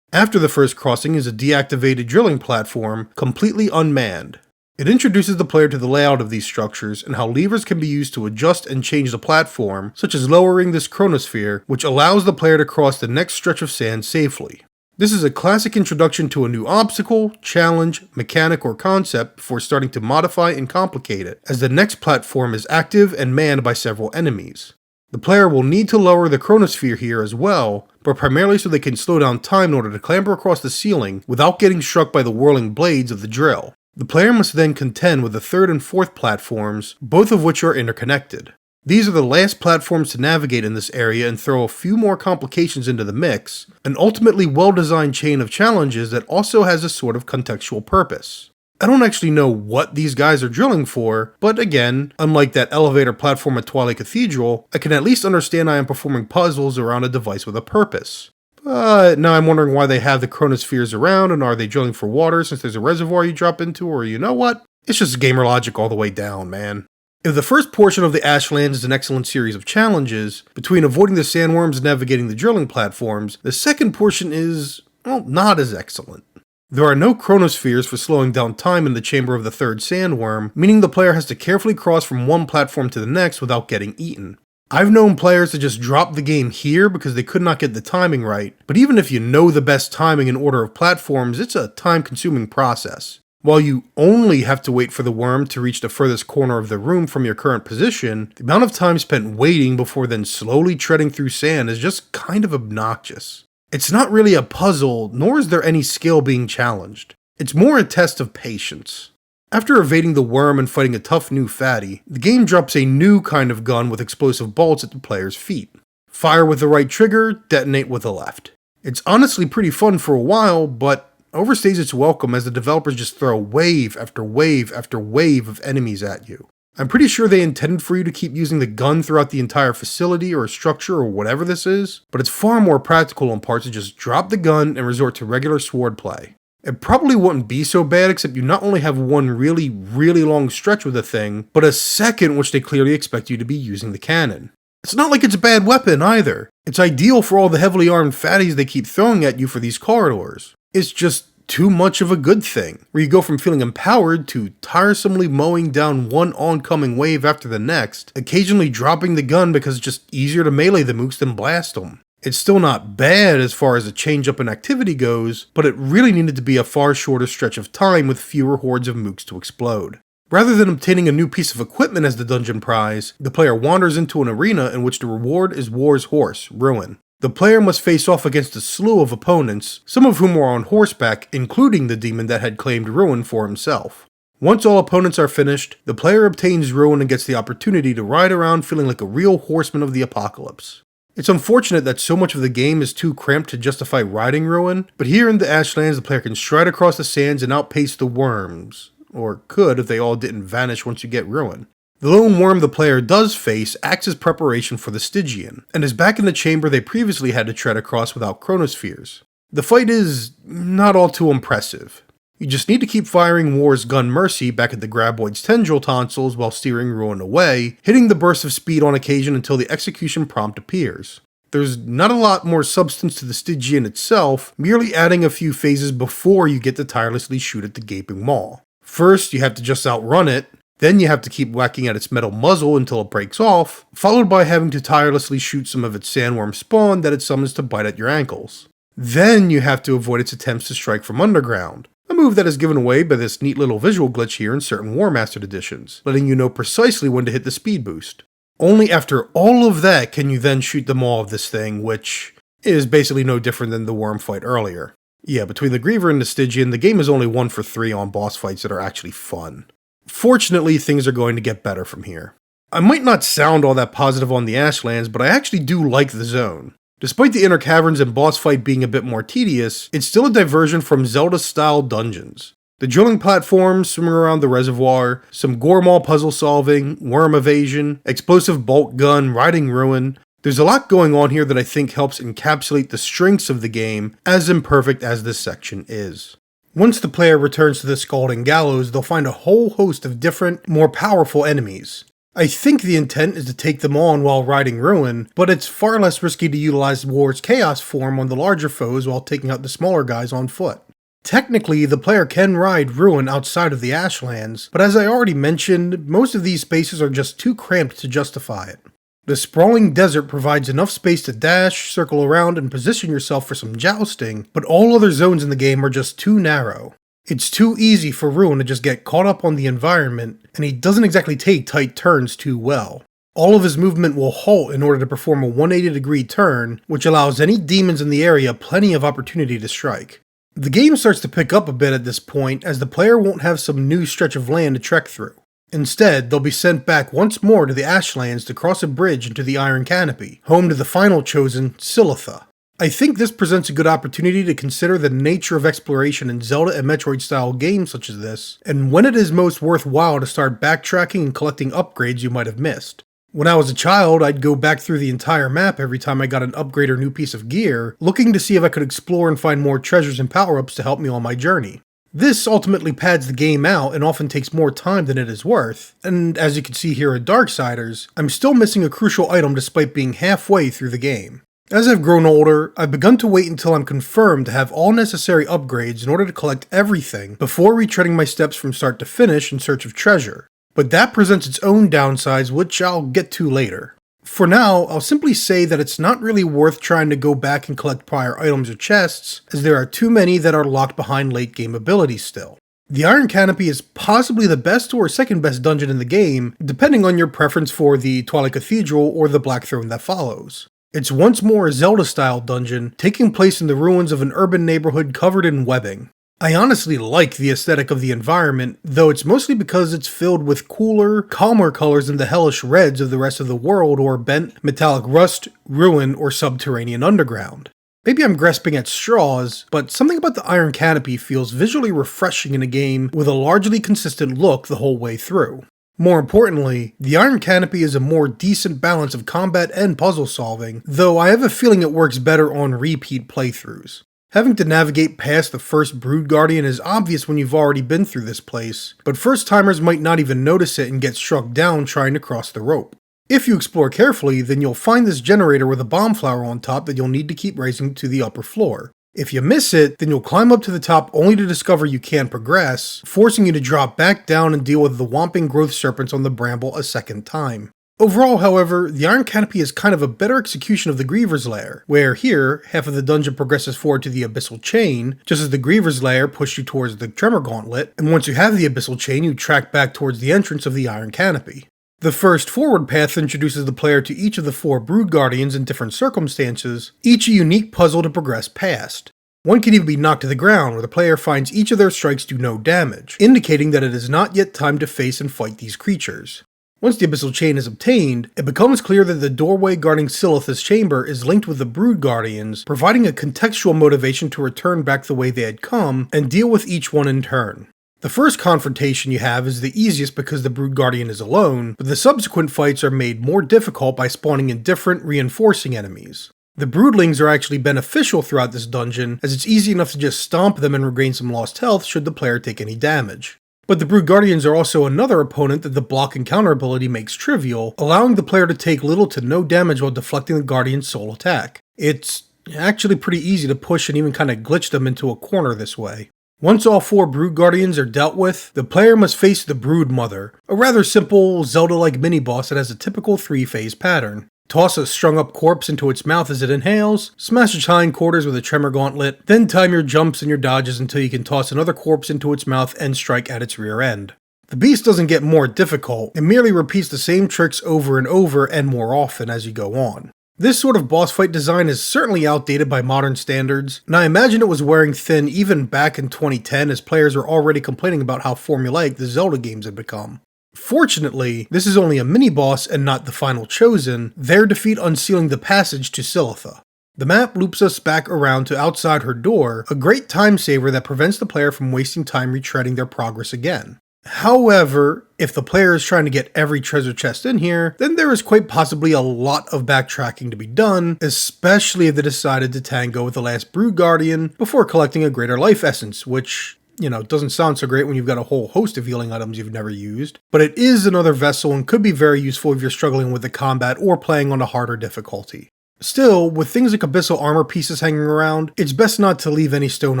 After the first crossing is a deactivated drilling platform, completely unmanned. It introduces the player to the layout of these structures and how levers can be used to adjust and change the platform, such as lowering this chronosphere, which allows the player to cross the next stretch of sand safely. This is a classic introduction to a new obstacle, challenge, mechanic, or concept before starting to modify and complicate it, as the next platform is active and manned by several enemies. The player will need to lower the chronosphere here as well, but primarily so they can slow down time in order to clamber across the ceiling without getting struck by the whirling blades of the drill. The player must then contend with the third and fourth platforms, both of which are interconnected. These are the last platforms to navigate in this area and throw a few more complications into the mix, an ultimately well-designed chain of challenges that also has a sort of contextual purpose. I don't actually know what these guys are drilling for, but again, unlike that elevator platform at Twilight Cathedral, I can at least understand I am performing puzzles around a device with a purpose. But now I'm wondering why they have the chronospheres around, and are they drilling for water since there's a reservoir you drop into, or you know what? It's just gamer logic all the way down, man. If the first portion of the Ashlands is an excellent series of challenges, between avoiding the sandworms and navigating the drilling platforms, the second portion is, well, not as excellent. There are no chronospheres for slowing down time in the chamber of the third sandworm, meaning the player has to carefully cross from one platform to the next without getting eaten. I've known players to just drop the game here because they could not get the timing right, but even if you know the best timing and order of platforms, it's a time-consuming process. While you only have to wait for the worm to reach the furthest corner of the room from your current position, the amount of time spent waiting before then slowly treading through sand is just kind of obnoxious. It's not really a puzzle, nor is there any skill being challenged. It's more a test of patience. After evading the worm and fighting a tough new fatty, the game drops a new kind of gun with explosive bolts at the player's feet. Fire with the right trigger, detonate with the left. It's honestly pretty fun for a while, but overstays its welcome as the developers just throw wave after wave after wave of enemies at you. I'm pretty sure they intended for you to keep using the gun throughout the entire facility or structure or whatever this is, but it's far more practical in parts to just drop the gun and resort to regular sword play. It probably wouldn't be so bad except you not only have one really long stretch with the thing, but a second which they clearly expect you to be using the cannon. It's not like it's a bad weapon either. It's ideal for all the heavily armed fatties they keep throwing at you for these corridors. It's just too much of a good thing, where you go from feeling empowered to tiresomely mowing down one oncoming wave after the next, occasionally dropping the gun because it's just easier to melee the mooks than blast them. It's still not bad as far as a change up in activity goes, but it really needed to be a far shorter stretch of time with fewer hordes of mooks to explode. Rather than obtaining a new piece of equipment as the dungeon prize, the player wanders into an arena in which the reward is War's horse, Ruin. The player must face off against a slew of opponents, some of whom are on horseback, including the demon that had claimed Ruin for himself. Once all opponents are finished, the player obtains Ruin and gets the opportunity to ride around feeling like a real horseman of the apocalypse. It's unfortunate that so much of the game is too cramped to justify riding Ruin, but here in the Ashlands the player can stride across the sands and outpace the worms, or could if they all didn't vanish once you get Ruin. The lone worm the player does face acts as preparation for the Stygian, and is back in the chamber they previously had to tread across without chronospheres. The fight is not all too impressive. You just need to keep firing War's gun Mercy back at the Graboid's tendril tonsils while steering Ruin away, hitting the burst of speed on occasion until the execution prompt appears. There's not a lot more substance to the Stygian itself, merely adding a few phases before you get to tirelessly shoot at the gaping maw. First, you have to just outrun it, Then you have to keep whacking at its metal muzzle until it breaks off, followed by having to tirelessly shoot some of its sandworm spawn that it summons to bite at your ankles. Then you have to avoid its attempts to strike from underground, a move that is given away by this neat little visual glitch here in certain War Mastered editions, letting you know precisely when to hit the speed boost. Only after all of that can you then shoot the maw of this thing, which is basically no different than the worm fight earlier. Yeah, between the Griever and the Stygian, the game is only 1 for 3 on boss fights that are actually fun. Fortunately, things are going to get better from here. I might not sound all that positive on the Ashlands, but I actually do like the zone. Despite the inner caverns and boss fight being a bit more tedious, it's still a diversion from Zelda-style dungeons. The drilling platforms, swimming around the reservoir, some gore maw puzzle solving, worm evasion, explosive bolt gun, riding ruin. There's a lot going on here that I think helps encapsulate the strengths of the game, as imperfect as this section is. Once the player returns to the Scalding Gallows, they'll find a whole host of different, more powerful enemies. I think the intent is to take them on while riding ruin, but it's far less risky to utilize War's Chaos form on the larger foes while taking out the smaller guys on foot. Technically, the player can ride ruin outside of the Ashlands, but as I already mentioned, most of these spaces are just too cramped to justify it. The sprawling desert provides enough space to dash, circle around, and position yourself for some jousting, but all other zones in the game are just too narrow. It's too easy for Ruin to just get caught up on the environment, and he doesn't exactly take tight turns too well. All of his movement will halt in order to perform a 180-degree turn, which allows any demons in the area plenty of opportunity to strike. The game starts to pick up a bit at this point, as the player won't have some new stretch of land to trek through. Instead, they'll be sent back once more to the Ashlands to cross a bridge into the Iron Canopy, home to the final chosen, Silitha. I think this presents a good opportunity to consider the nature of exploration in Zelda and Metroid-style games such as this, and when it is most worthwhile to start backtracking and collecting upgrades you might have missed. When I was a child, I'd go back through the entire map every time I got an upgrade or new piece of gear, looking to see if I could explore and find more treasures and power-ups to help me on my journey. This ultimately pads the game out and often takes more time than it is worth, and as you can see here at Darksiders, I'm still missing a crucial item despite being halfway through the game. As I've grown older, I've begun to wait until I'm confirmed to have all necessary upgrades in order to collect everything before retreading my steps from start to finish in search of treasure. But that presents its own downsides, which I'll get to later. For now, I'll simply say that it's not really worth trying to go back and collect prior items or chests, as there are too many that are locked behind late game abilities still. The Iron Canopy is possibly the best or second best dungeon in the game, depending on your preference for the Twilight Cathedral or the Black Throne that follows. It's once more a Zelda-style dungeon, taking place in the ruins of an urban neighborhood covered in webbing. I honestly like the aesthetic of the environment, though it's mostly because it's filled with cooler, calmer colors than the hellish reds of the rest of the world or bent, metallic rust, ruin, or subterranean underground. Maybe I'm grasping at straws, but something about the Iron Canopy feels visually refreshing in a game with a largely consistent look the whole way through. More importantly, the Iron Canopy is a more decent balance of combat and puzzle solving, though I have a feeling it works better on repeat playthroughs. Having to navigate past the first Brood Guardian is obvious when you've already been through this place, but first-timers might not even notice it and get struck down trying to cross the rope. If you explore carefully, then you'll find this generator with a bomb flower on top that you'll need to keep raising to the upper floor. If you miss it, then you'll climb up to the top only to discover you can't progress, forcing you to drop back down and deal with the Whomping Growth Serpents on the bramble a second time. Overall, however, the Iron Canopy is kind of a better execution of the Griever's Lair, where here, half of the dungeon progresses forward to the Abyssal Chain, just as the Griever's Lair pushed you towards the Tremor Gauntlet, and once you have the Abyssal Chain, you track back towards the entrance of the Iron Canopy. The first forward path introduces the player to each of the 4 Brood Guardians in different circumstances, each a unique puzzle to progress past. One can even be knocked to the ground, where the player finds each of their strikes do no damage, indicating that it is not yet time to face and fight these creatures. Once the Abyssal Chain is obtained, it becomes clear that the doorway guarding Silitha's chamber is linked with the Brood Guardians, providing a contextual motivation to return back the way they had come, and deal with each one in turn. The first confrontation you have is the easiest because the Brood Guardian is alone, but the subsequent fights are made more difficult by spawning in different, reinforcing enemies. The Broodlings are actually beneficial throughout this dungeon, as it's easy enough to just stomp them and regain some lost health should the player take any damage. But the Brood Guardians are also another opponent that the block and counter ability makes trivial, allowing the player to take little to no damage while deflecting the Guardian's sole attack. It's actually pretty easy to push and even kinda glitch them into a corner this way. Once all 4 Brood Guardians are dealt with, the player must face the Brood Mother, a rather simple Zelda-like mini-boss that has a typical 3-phase pattern. Toss a strung-up corpse into its mouth as it inhales, smash its hindquarters with a tremor gauntlet, then time your jumps and your dodges until you can toss another corpse into its mouth and strike at its rear end. The beast doesn't get more difficult, it merely repeats the same tricks over and over and more often as you go on. This sort of boss fight design is certainly outdated by modern standards, and I imagine it was wearing thin even back in 2010 as players were already complaining about how formulaic the Zelda games had become. Fortunately, this is only a mini-boss and not the final chosen, their defeat unsealing the passage to Silitha. The map loops us back around to outside her door, a great time saver that prevents the player from wasting time retreading their progress again. However, if the player is trying to get every treasure chest in here, then there is quite possibly a lot of backtracking to be done, especially if they decided to tango with the last Brood Guardian before collecting a greater life essence, which, doesn't sound so great when you've got a whole host of healing items you've never used, but it is another vessel and could be very useful if you're struggling with the combat or playing on a harder difficulty. Still, with things like abyssal armor pieces hanging around, it's best not to leave any stone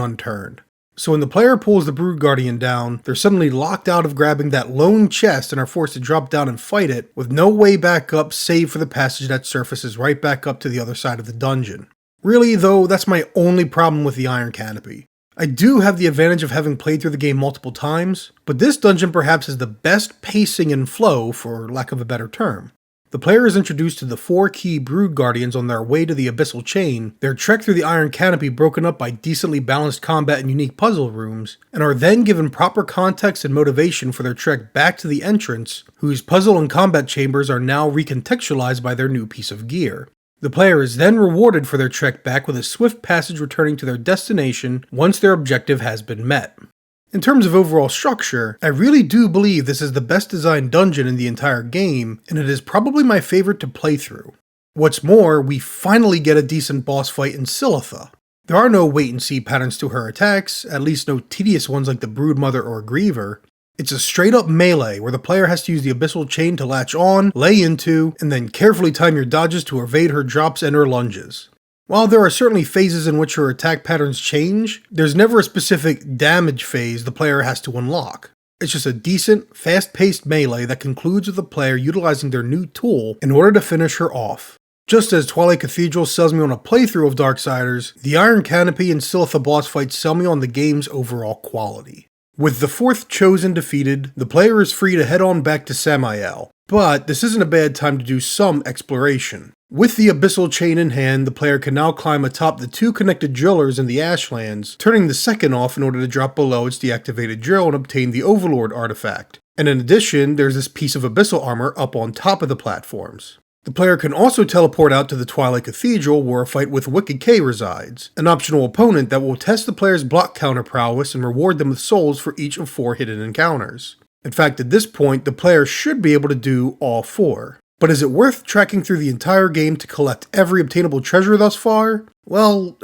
unturned. So when the player pulls the Brood Guardian down, they're suddenly locked out of grabbing that lone chest and are forced to drop down and fight it, with no way back up save for the passage that surfaces right back up to the other side of the dungeon. Really though, that's my only problem with the Iron Canopy. I do have the advantage of having played through the game multiple times, but this dungeon perhaps has the best pacing and flow, for lack of a better term. The player is introduced to the 4 key Brood Guardians on their way to the Abyssal Chain, their trek through the Iron Canopy broken up by decently balanced combat and unique puzzle rooms, and are then given proper context and motivation for their trek back to the entrance, whose puzzle and combat chambers are now recontextualized by their new piece of gear. The player is then rewarded for their trek back with a swift passage returning to their destination once their objective has been met. In terms of overall structure, I really do believe this is the best designed dungeon in the entire game, and it is probably my favorite to play through. What's more, we finally get a decent boss fight in Silitha. There are no wait-and-see patterns to her attacks, at least no tedious ones like the Brood Mother or Griever. It's a straight-up melee where the player has to use the Abyssal Chain to latch on, lay into, and then carefully time your dodges to evade her drops and her lunges. While there are certainly phases in which her attack patterns change, there's never a specific damage phase the player has to unlock. It's just a decent, fast-paced melee that concludes with the player utilizing their new tool in order to finish her off. Just as Twilight Cathedral sells me on a playthrough of Darksiders, the Iron Canopy and Silitha boss fights sell me on the game's overall quality. With the 4th chosen defeated, the player is free to head on back to Samael, but this isn't a bad time to do some exploration. With the Abyssal Chain in hand, the player can now climb atop the 2 connected drillers in the Ashlands, turning the second off in order to drop below its deactivated drill and obtain the Overlord artifact. And in addition, there's this piece of abyssal armor up on top of the platforms. The player can also teleport out to the Twilight Cathedral where a fight with Wicked K resides, an optional opponent that will test the player's block counter prowess and reward them with souls for each of 4 hidden encounters. In fact, at this point, the player should be able to do all 4. But is it worth tracking through the entire game to collect every obtainable treasure thus far? Well,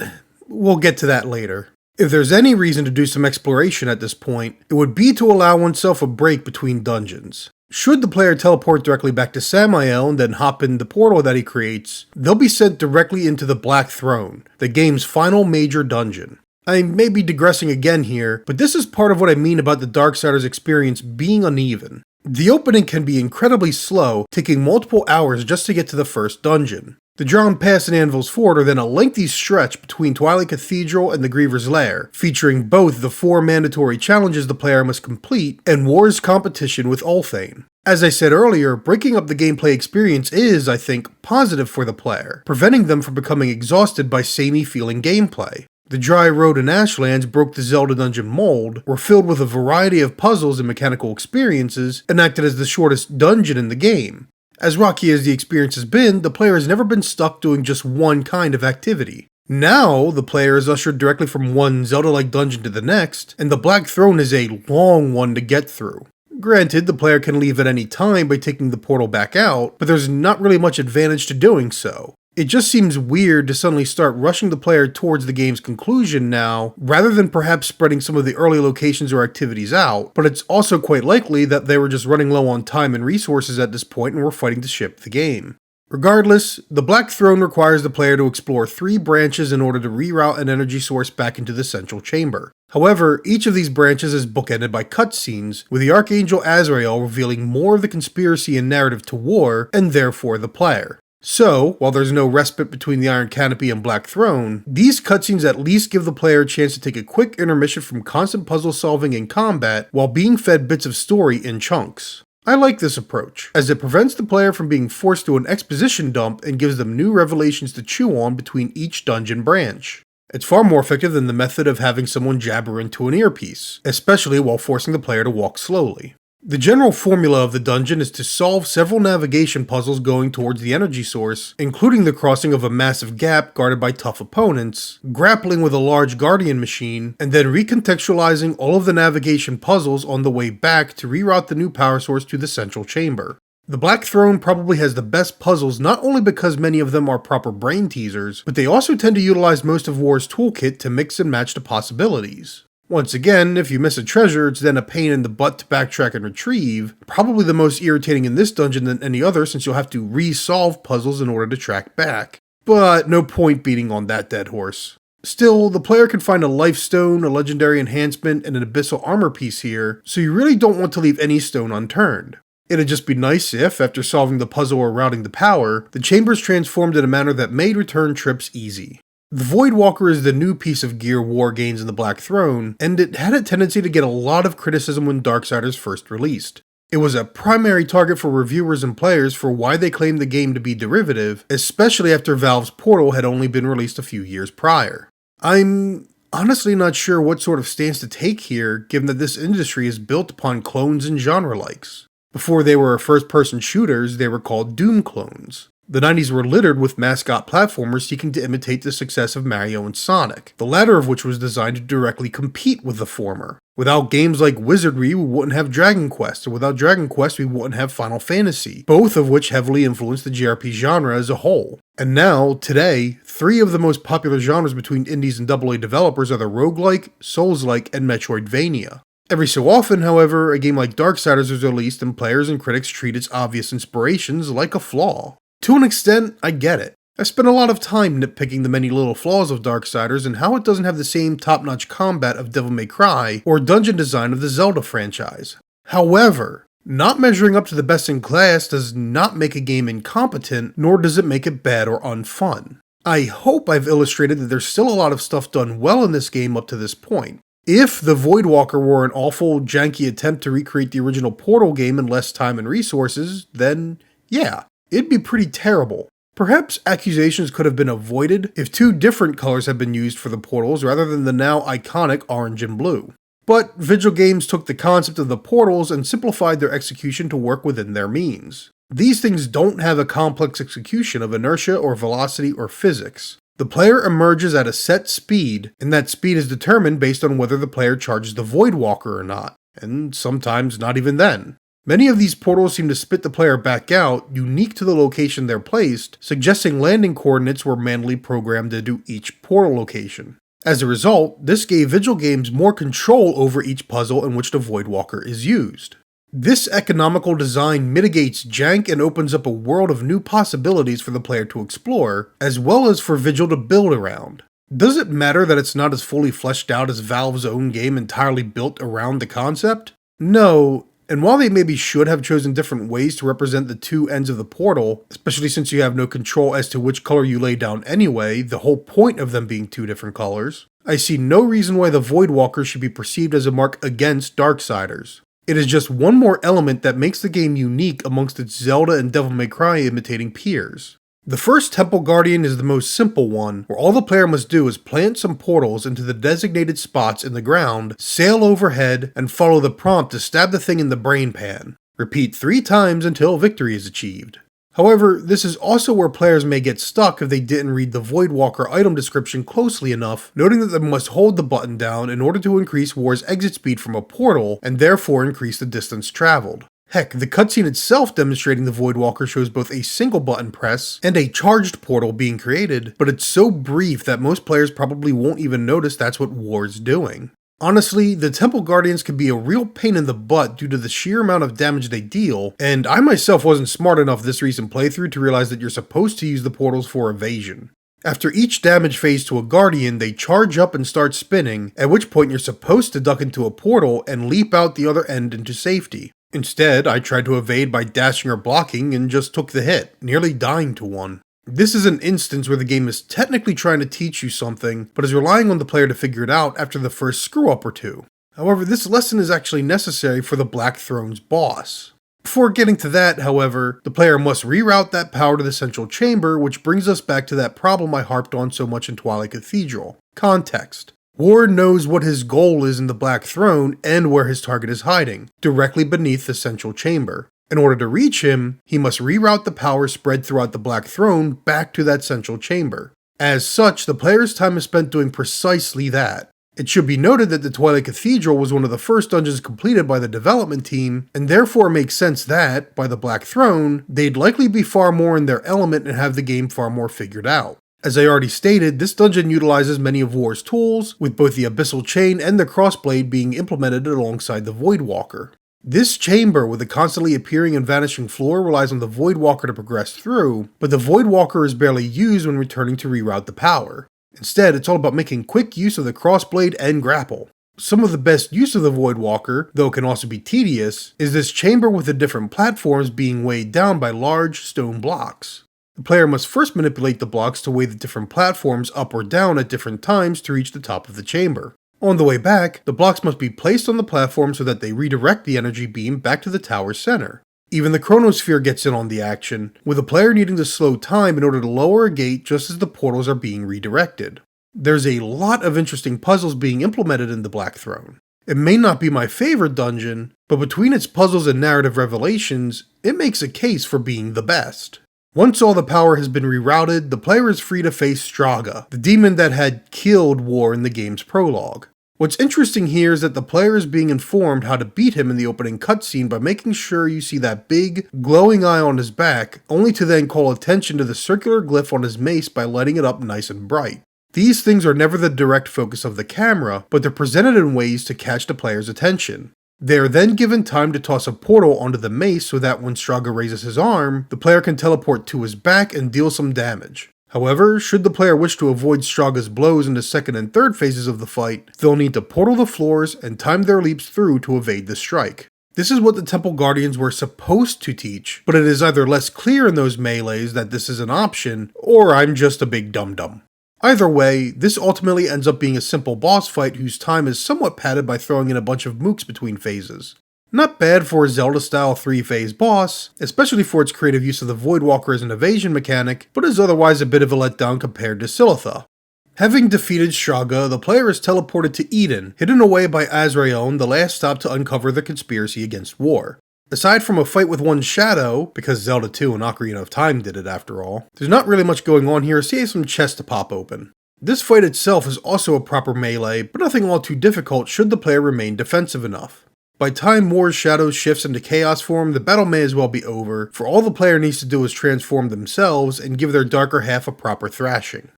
we'll get to that later. If there's any reason to do some exploration at this point, it would be to allow oneself a break between dungeons. Should the player teleport directly back to Samael and then hop in the portal that he creates, they'll be sent directly into the Black Throne, the game's final major dungeon. I may be digressing again here, but this is part of what I mean about the Darksiders experience being uneven. The opening can be incredibly slow, taking multiple hours just to get to the first dungeon. The Drowned Pass and Anvil's Ford are then a lengthy stretch between Twilight Cathedral and the Griever's Lair, featuring both the 4 mandatory challenges the player must complete and War's competition with Ulthane. As I said earlier, breaking up the gameplay experience is, I think, positive for the player, preventing them from becoming exhausted by samey-feeling gameplay. The Dry Road and Ashlands broke the Zelda dungeon mold, were filled with a variety of puzzles and mechanical experiences, and acted as the shortest dungeon in the game. As rocky as the experience has been, the player has never been stuck doing just one kind of activity. Now, the player is ushered directly from one Zelda-like dungeon to the next, and the Black Throne is a long one to get through. Granted, the player can leave at any time by taking the portal back out, but there's not really much advantage to doing so. It just seems weird to suddenly start rushing the player towards the game's conclusion now, rather than perhaps spreading some of the early locations or activities out, but it's also quite likely that they were just running low on time and resources at this point and were fighting to ship the game. Regardless, the Black Throne requires the player to explore 3 branches in order to reroute an energy source back into the central chamber. However, each of these branches is bookended by cutscenes, with the Archangel Azrael revealing more of the conspiracy and narrative to war, and therefore the player. So, while there's no respite between the Iron Canopy and Black Throne, these cutscenes at least give the player a chance to take a quick intermission from constant puzzle solving and combat while being fed bits of story in chunks. I like this approach, as it prevents the player from being forced to an exposition dump and gives them new revelations to chew on between each dungeon branch. It's far more effective than the method of having someone jabber into an earpiece, especially while forcing the player to walk slowly. The general formula of the dungeon is to solve several navigation puzzles going towards the energy source, including the crossing of a massive gap guarded by tough opponents, grappling with a large guardian machine, and then recontextualizing all of the navigation puzzles on the way back to reroute the new power source to the central chamber. The Black Throne probably has the best puzzles not only because many of them are proper brain teasers, but they also tend to utilize most of War's toolkit to mix and match the possibilities. Once again, if you miss a treasure, it's then a pain in the butt to backtrack and retrieve, probably the most irritating in this dungeon than any other since you'll have to re-solve puzzles in order to track back. But no point beating on that dead horse. Still, the player can find a life stone, a legendary enhancement, and an abyssal armor piece here, so you really don't want to leave any stone unturned. It'd just be nice if, after solving the puzzle or routing the power, the chambers transformed in a manner that made return trips easy. The Voidwalker is the new piece of gear War gains in the Black Throne, and it had a tendency to get a lot of criticism when Darksiders first released. It was a primary target for reviewers and players for why they claimed the game to be derivative, especially after Valve's Portal had only been released a few years prior. I'm honestly not sure what sort of stance to take here, given that this industry is built upon clones and genre likes. Before they were first-person shooters, they were called Doom clones. The 90s were littered with mascot platformers seeking to imitate the success of Mario and Sonic, the latter of which was designed to directly compete with the former. Without games like Wizardry, we wouldn't have Dragon Quest, and without Dragon Quest, we wouldn't have Final Fantasy, both of which heavily influenced the JRPG genre as a whole. And now, today, 3 of the most popular genres between indies and AA developers are the roguelike, Souls-like, and Metroidvania. Every so often, however, a game like Darksiders is released and players and critics treat its obvious inspirations like a flaw. To an extent, I get it. I spent a lot of time nitpicking the many little flaws of Darksiders and how it doesn't have the same top-notch combat of Devil May Cry or dungeon design of the Zelda franchise. However, not measuring up to the best in class does not make a game incompetent, nor does it make it bad or unfun. I hope I've illustrated that there's still a lot of stuff done well in this game up to this point. If the Voidwalker were an awful, janky attempt to recreate the original Portal game in less time and resources, then yeah, it'd be pretty terrible. Perhaps accusations could have been avoided if 2 different colors had been used for the portals rather than the now iconic orange and blue. But Vigil Games took the concept of the portals and simplified their execution to work within their means. These things don't have a complex execution of inertia or velocity or physics. The player emerges at a set speed, and that speed is determined based on whether the player charges the Voidwalker or not, and sometimes not even then. Many of these portals seem to spit the player back out, unique to the location they're placed, suggesting landing coordinates were manually programmed into each portal location. As a result, this gave Vigil Games more control over each puzzle in which the Voidwalker is used. This economical design mitigates jank and opens up a world of new possibilities for the player to explore, as well as for Vigil to build around. Does it matter that it's not as fully fleshed out as Valve's own game entirely built around the concept? No, and while they maybe should have chosen different ways to represent the 2 ends of the portal, especially since you have no control as to which color you lay down anyway, the whole point of them being 2 different colors, I see no reason why the Voidwalker should be perceived as a mark against Darksiders. It is just one more element that makes the game unique amongst its Zelda and Devil May Cry imitating peers. The first Temple Guardian is the most simple one, where all the player must do is plant some portals into the designated spots in the ground, sail overhead, and follow the prompt to stab the thing in the brain pan. Repeat 3 times until victory is achieved. However, this is also where players may get stuck if they didn't read the Voidwalker item description closely enough, noting that they must hold the button down in order to increase War's exit speed from a portal, and therefore increase the distance traveled. Heck, the cutscene itself demonstrating the Voidwalker shows both a single button press and a charged portal being created, but it's so brief that most players probably won't even notice that's what War's doing. Honestly, the Temple Guardians can be a real pain in the butt due to the sheer amount of damage they deal, and I myself wasn't smart enough this recent playthrough to realize that you're supposed to use the portals for evasion. After each damage phase to a Guardian, they charge up and start spinning, at which point you're supposed to duck into a portal and leap out the other end into safety. Instead, I tried to evade by dashing or blocking and just took the hit, nearly dying to one. This is an instance where the game is technically trying to teach you something, but is relying on the player to figure it out after the first screw-up or two. However, this lesson is actually necessary for the Black Throne's boss. Before getting to that, however, the player must reroute that power to the central chamber, which brings us back to that problem I harped on so much in Twilight Cathedral. Context. Ward knows what his goal is in the Black Throne and where his target is hiding, directly beneath the central chamber. In order to reach him, he must reroute the power spread throughout the Black Throne back to that central chamber. As such, the player's time is spent doing precisely that. It should be noted that the Twilight Cathedral was one of the first dungeons completed by the development team, and therefore it makes sense that, by the Black Throne, they'd likely be far more in their element and have the game far more figured out. As I already stated, this dungeon utilizes many of War's tools, with both the Abyssal Chain and the Crossblade being implemented alongside the Voidwalker. This chamber with a constantly appearing and vanishing floor relies on the Voidwalker to progress through, but the Voidwalker is barely used when returning to reroute the power. Instead, it's all about making quick use of the Crossblade and grapple. Some of the best use of the Voidwalker, though it can also be tedious, is this chamber with the different platforms being weighed down by large stone blocks. The player must first manipulate the blocks to weigh the different platforms up or down at different times to reach the top of the chamber. On the way back, the blocks must be placed on the platform so that they redirect the energy beam back to the tower's center. Even the chronosphere gets in on the action, with the player needing to slow time in order to lower a gate just as the portals are being redirected. There's a lot of interesting puzzles being implemented in the Black Throne. It may not be my favorite dungeon, but between its puzzles and narrative revelations, it makes a case for being the best. Once all the power has been rerouted, the player is free to face Straga, the demon that had killed War in the game's prologue. What's interesting here is that the player is being informed how to beat him in the opening cutscene by making sure you see that big, glowing eye on his back, only to then call attention to the circular glyph on his mace by lighting it up nice and bright. These things are never the direct focus of the camera, but they're presented in ways to catch the player's attention. They are then given time to toss a portal onto the mace so that when Straga raises his arm, the player can teleport to his back and deal some damage. However, should the player wish to avoid Straga's blows in the second and third phases of the fight, they'll need to portal the floors and time their leaps through to evade the strike. This is what the Temple Guardians were supposed to teach, but it is either less clear in those melees that this is an option, or I'm just a big dum-dum. Either way, this ultimately ends up being a simple boss fight whose time is somewhat padded by throwing in a bunch of mooks between phases. Not bad for a Zelda-style 3-phase boss, especially for its creative use of the Voidwalker as an evasion mechanic, but is otherwise a bit of a letdown compared to Silitha. Having defeated Straga, the player is teleported to Eden, hidden away by Azrael, the last stop to uncover the conspiracy against War. Aside from a fight with one shadow, because Zelda 2 and Ocarina of Time did it after all, there's not really much going on here save some chests to pop open. This fight itself is also a proper melee, but nothing all too difficult should the player remain defensive enough. By time War's shadow shifts into chaos form, the battle may as well be over, for all the player needs to do is transform themselves and give their darker half a proper thrashing.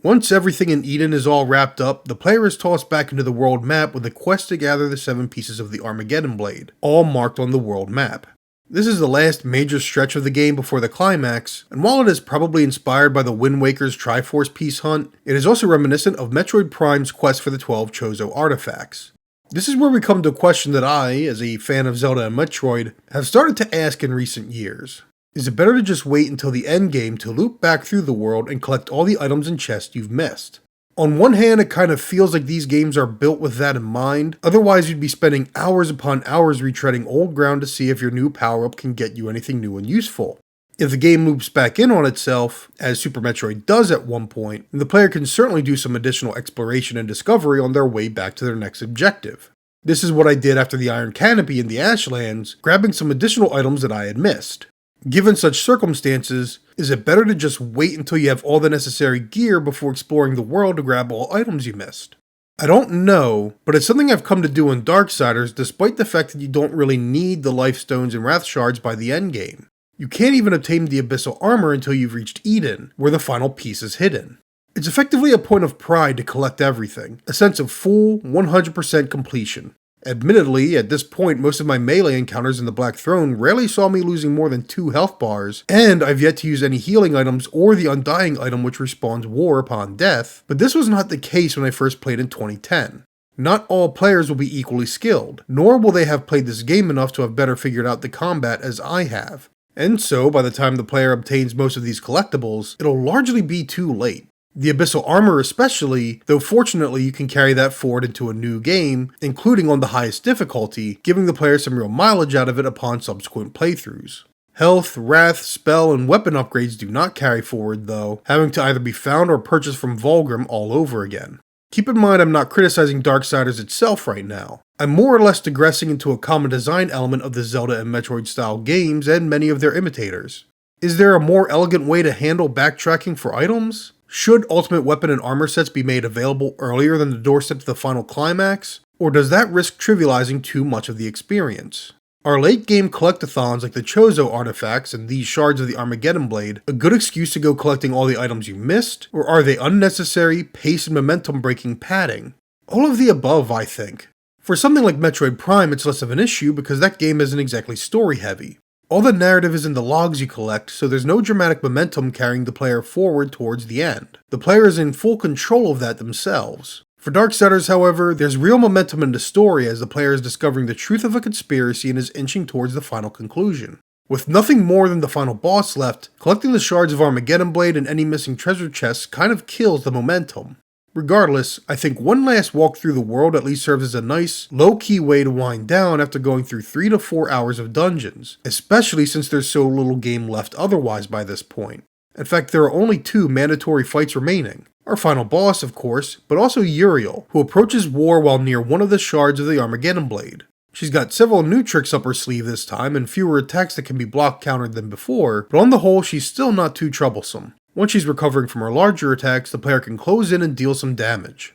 Once everything in Eden is all wrapped up, the player is tossed back into the world map with a quest to gather the 7 pieces of the Armageddon Blade, all marked on the world map. This is the last major stretch of the game before the climax, and while it is probably inspired by the Wind Waker's Triforce Piece Hunt, it is also reminiscent of Metroid Prime's quest for the 12 Chozo artifacts. This is where we come to a question that I, as a fan of Zelda and Metroid, have started to ask in recent years. Is it better to just wait until the endgame to loop back through the world and collect all the items and chests you've missed? On one hand, it kind of feels like these games are built with that in mind, otherwise you'd be spending hours upon hours retreading old ground to see if your new power-up can get you anything new and useful. If the game loops back in on itself, as Super Metroid does at one point, then the player can certainly do some additional exploration and discovery on their way back to their next objective. This is what I did after the Iron Canopy in the Ashlands, grabbing some additional items that I had missed. Given such circumstances, is it better to just wait until you have all the necessary gear before exploring the world to grab all items you missed? I don't know, but it's something I've come to do in Darksiders despite the fact that you don't really need the life stones and wrath shards by the endgame. You can't even obtain the abyssal armor until you've reached Eden, where the final piece is hidden. It's effectively a point of pride to collect everything, a sense of full, 100% completion. Admittedly, at this point, most of my melee encounters in the Black Throne rarely saw me losing more than 2 health bars, and I've yet to use any healing items or the Undying item which respawns war upon death, but this was not the case when I first played in 2010. Not all players will be equally skilled, nor will they have played this game enough to have better figured out the combat as I have. And so, by the time the player obtains most of these collectibles, it'll largely be too late. The Abyssal Armor especially, though fortunately you can carry that forward into a new game, including on the highest difficulty, giving the player some real mileage out of it upon subsequent playthroughs. Health, wrath, spell, and weapon upgrades do not carry forward though, having to either be found or purchased from Vulgrim all over again. Keep in mind I'm not criticizing Darksiders itself right now. I'm more or less digressing into a common design element of the Zelda and Metroid style games and many of their imitators. Is there a more elegant way to handle backtracking for items? Should ultimate weapon and armor sets be made available earlier than the doorstep to the final climax? Or does that risk trivializing too much of the experience? Are late game collectathons like the Chozo artifacts and these shards of the Armageddon Blade a good excuse to go collecting all the items you missed? Or are they unnecessary, pace and momentum breaking padding? All of the above, I think. For something like Metroid Prime, it's less of an issue because that game isn't exactly story heavy. All the narrative is in the logs you collect, so there's no dramatic momentum carrying the player forward towards the end. The player is in full control of that themselves. For Darksiders, however, there's real momentum in the story as the player is discovering the truth of a conspiracy and is inching towards the final conclusion. With nothing more than the final boss left, collecting the shards of Armageddon Blade and any missing treasure chests kind of kills the momentum. Regardless, I think one last walk through the world at least serves as a nice, low-key way to wind down after going through 3 to 4 hours of dungeons, especially since there's so little game left otherwise by this point. In fact, there are only 2 mandatory fights remaining. Our final boss, of course, but also Uriel, who approaches war while near one of the shards of the Armageddon Blade. She's got several new tricks up her sleeve this time and fewer attacks that can be block countered than before, but on the whole she's still not too troublesome. Once she's recovering from her larger attacks, the player can close in and deal some damage.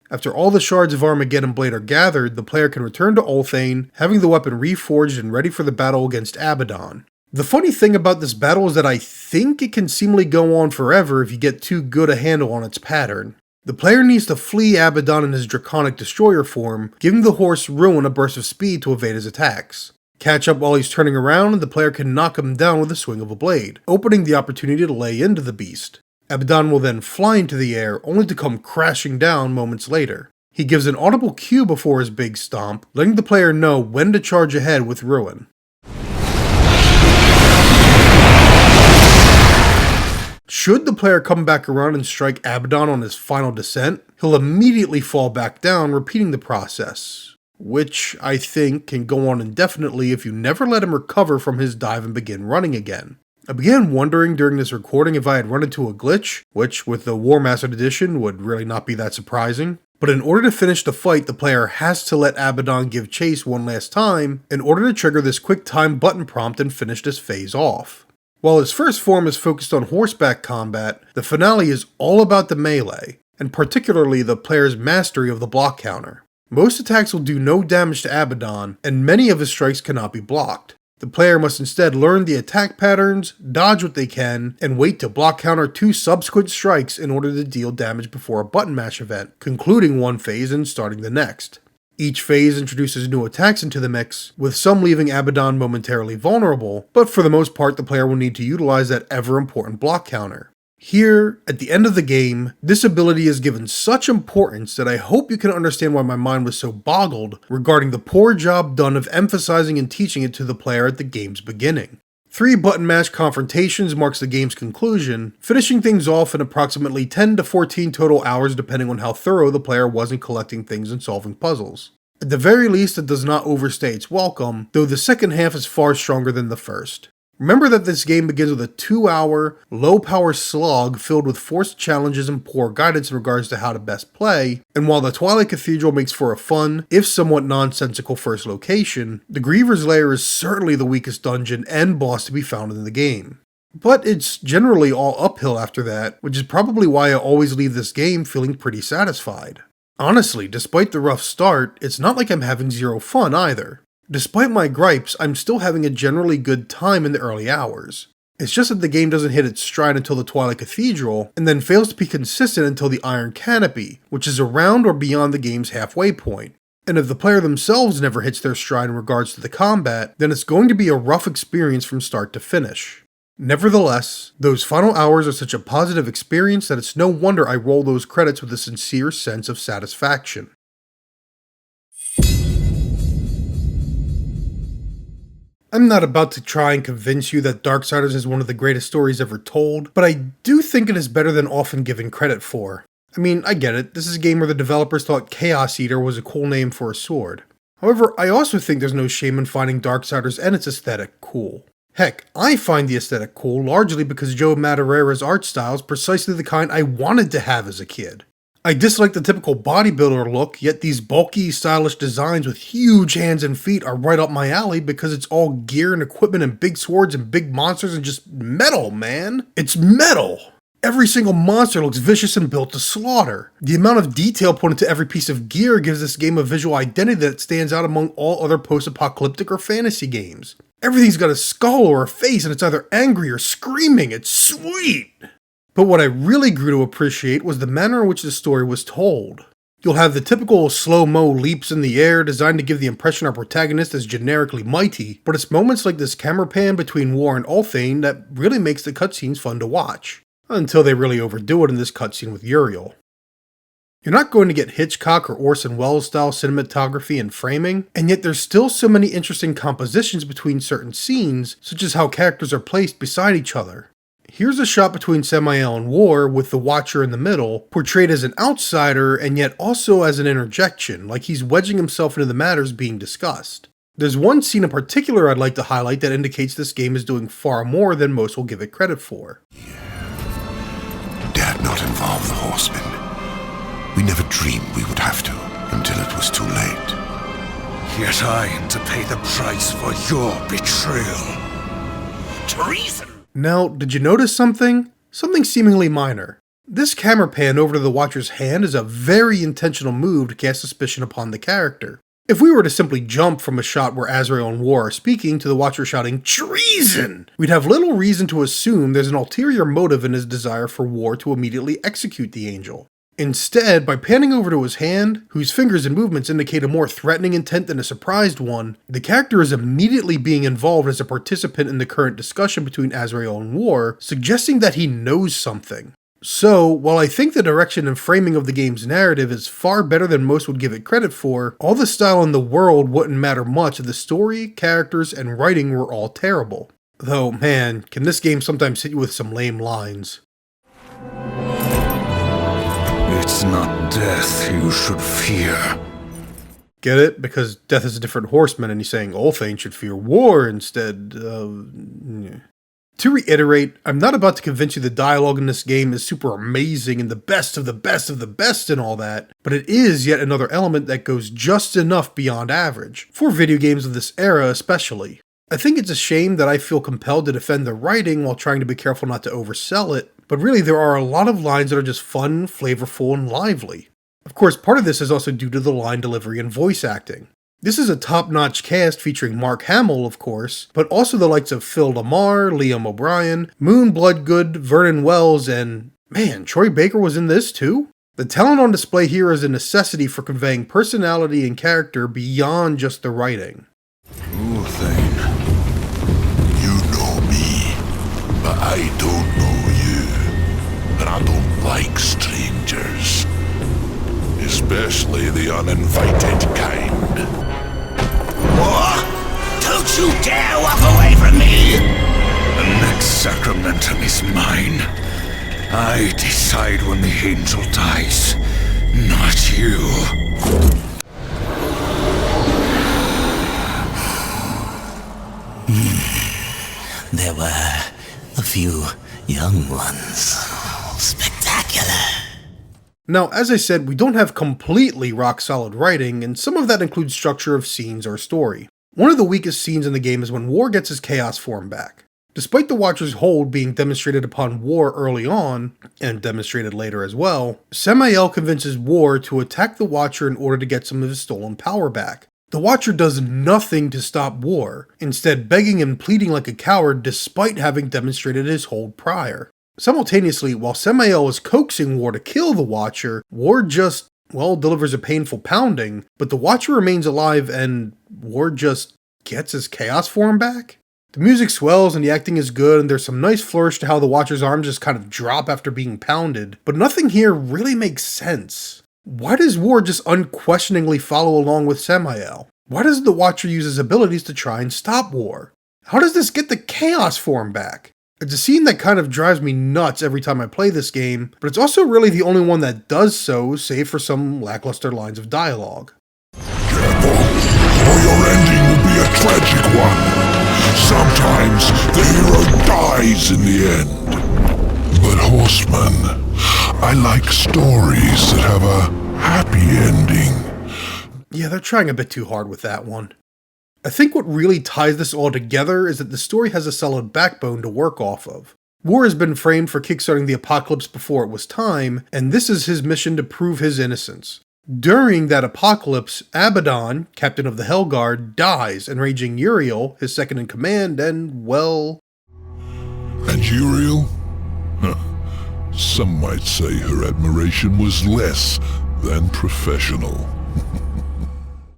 After all the shards of Armageddon Blade are gathered, the player can return to Ulthane, having the weapon reforged and ready for the battle against Abaddon. The funny thing about this battle is that I think it can seemingly go on forever if you get too good a handle on its pattern. The player needs to flee Abaddon in his draconic destroyer form, giving the horse Ruin a burst of speed to evade his attacks. Catch up while he's turning around and the player can knock him down with a swing of a blade, opening the opportunity to lay into the beast. Abaddon will then fly into the air, only to come crashing down moments later. He gives an audible cue before his big stomp, letting the player know when to charge ahead with Ruin. Should the player come back around and strike Abaddon on his final descent, he'll immediately fall back down, repeating the process. Which, I think, can go on indefinitely if you never let him recover from his dive and begin running again. I began wondering during this recording if I had run into a glitch, which with the War Mastered Edition would really not be that surprising. But in order to finish the fight, the player has to let Abaddon give chase one last time in order to trigger this quick time button prompt and finish this phase off. While his first form is focused on horseback combat, the finale is all about the melee, and particularly the player's mastery of the block counter. Most attacks will do no damage to Abaddon, and many of his strikes cannot be blocked. The player must instead learn the attack patterns, dodge what they can, and wait to block counter 2 subsequent strikes in order to deal damage before a button mash event, concluding one phase and starting the next. Each phase introduces new attacks into the mix, with some leaving Abaddon momentarily vulnerable, but for the most part the player will need to utilize that ever-important block counter. Here, at the end of the game, this ability is given such importance that I hope you can understand why my mind was so boggled regarding the poor job done of emphasizing and teaching it to the player at the game's beginning. 3 button mash confrontations marks the game's conclusion, finishing things off in approximately 10 to 14 total hours depending on how thorough the player was in collecting things and solving puzzles. At the very least, it does not overstay its welcome, though the second half is far stronger than the first. Remember that this game begins with a 2-hour, low-power slog filled with forced challenges and poor guidance in regards to how to best play, and while the Twilight Cathedral makes for a fun, if somewhat nonsensical first location, the Griever's Lair is certainly the weakest dungeon and boss to be found in the game. But it's generally all uphill after that, which is probably why I always leave this game feeling pretty satisfied. Honestly, despite the rough start, it's not like I'm having zero fun either. Despite my gripes, I'm still having a generally good time in the early hours. It's just that the game doesn't hit its stride until the Twilight Cathedral, and then fails to be consistent until the Iron Canopy, which is around or beyond the game's halfway point. And if the player themselves never hits their stride in regards to the combat, then it's going to be a rough experience from start to finish. Nevertheless, those final hours are such a positive experience that it's no wonder I roll those credits with a sincere sense of satisfaction. I'm not about to try and convince you that Darksiders is one of the greatest stories ever told, but I do think it is better than often given credit for. I mean, I get it, this is a game where the developers thought Chaos Eater was a cool name for a sword. However, I also think there's no shame in finding Darksiders and its aesthetic cool. Heck, I find the aesthetic cool largely because Joe Madureira's art style is precisely the kind I wanted to have as a kid. I dislike the typical bodybuilder look, yet these bulky, stylish designs with huge hands and feet are right up my alley because it's all gear and equipment and big swords and big monsters and just metal, man. It's metal! Every single monster looks vicious and built to slaughter. The amount of detail put into every piece of gear gives this game a visual identity that stands out among all other post-apocalyptic or fantasy games. Everything's got a skull or a face and it's either angry or screaming. It's sweet! But what I really grew to appreciate was the manner in which the story was told. You'll have the typical slow-mo leaps in the air designed to give the impression our protagonist is generically mighty, but it's moments like this camera pan between War and Ulthane that really makes the cutscenes fun to watch. Until they really overdo it in this cutscene with Uriel. You're not going to get Hitchcock or Orson Welles style cinematography and framing, and yet there's still so many interesting compositions between certain scenes, such as how characters are placed beside each other. Here's a shot between Samael and War with the Watcher in the middle, portrayed as an outsider and yet also as an interjection, like he's wedging himself into the matters being discussed. There's one scene in particular I'd like to highlight that indicates this game is doing far more than most will give it credit for. Dared not involve the horsemen. We never dreamed we would have to, until it was too late. Yet I am to pay the price for your betrayal. Treason! Now, did you notice something? Something seemingly minor. This camera pan over to the Watcher's hand is a very intentional move to cast suspicion upon the character. If we were to simply jump from a shot where Azrael and War are speaking to the Watcher shouting, "Treason!" we'd have little reason to assume there's an ulterior motive in his desire for War to immediately execute the angel. Instead, by panning over to his hand, whose fingers and movements indicate a more threatening intent than a surprised one, the character is immediately being involved as a participant in the current discussion between Azrael and War, suggesting that he knows something. So, while I think the direction and framing of the game's narrative is far better than most would give it credit for, all the style in the world wouldn't matter much if the story, characters, and writing were all terrible. Though, man, can this game sometimes hit you with some lame lines. It's not death you should fear. Get it? Because death is a different horseman and he's saying Ulthane should fear War instead of... To reiterate, I'm not about to convince you the dialogue in this game is super amazing and the best of the best of the best and all that, but it is yet another element that goes just enough beyond average, for video games of this era especially. I think it's a shame that I feel compelled to defend the writing while trying to be careful not to oversell it, but really there are a lot of lines that are just fun, flavorful, and lively. Of course, part of this is also due to the line delivery and voice acting. This is a top-notch cast featuring Mark Hamill, of course, but also the likes of Phil Lamar, Liam O'Brien, Moon Bloodgood, Vernon Wells, and man, Troy Baker was in this too? The talent on display here is a necessity for conveying personality and character beyond just the writing. Ulthane. You know me, but I don't know you. And I don't like strangers. Especially the uninvited kind. War! Don't you dare walk away from me! The next sacramentum is mine. I decide when the angel dies, not you. There were a few young ones. Spectacular. Now, as I said, we don't have completely rock-solid writing, and some of that includes structure of scenes or story. One of the weakest scenes in the game is when War gets his Chaos form back. Despite the Watcher's hold being demonstrated upon War early on, and demonstrated later as well, Samael convinces War to attack the Watcher in order to get some of his stolen power back. The Watcher does nothing to stop War, instead begging and pleading like a coward despite having demonstrated his hold prior. Simultaneously, while Samael is coaxing War to kill the Watcher, War just, well, delivers a painful pounding, but the Watcher remains alive and War just gets his chaos form back? The music swells and the acting is good, and there's some nice flourish to how the Watcher's arms just kind of drop after being pounded, but nothing here really makes sense. Why does War just unquestioningly follow along with Samael? Why does the Watcher use his abilities to try and stop War? How does this get the chaos form back? It's a scene that kind of drives me nuts every time I play this game, but it's also really the only one that does so, save for some lackluster lines of dialogue. Careful, or your ending will be a tragic one. Sometimes the hero dies in the end. But Horseman, I like stories that have a happy ending. Yeah, they're trying a bit too hard with that one. I think what really ties this all together is that the story has a solid backbone to work off of. War has been framed for kickstarting the apocalypse before it was time, and this is his mission to prove his innocence. During that apocalypse, Abaddon, captain of the Hellguard, dies, enraging Uriel, his second in command, and, well... And Uriel? Some might say her admiration was less than professional.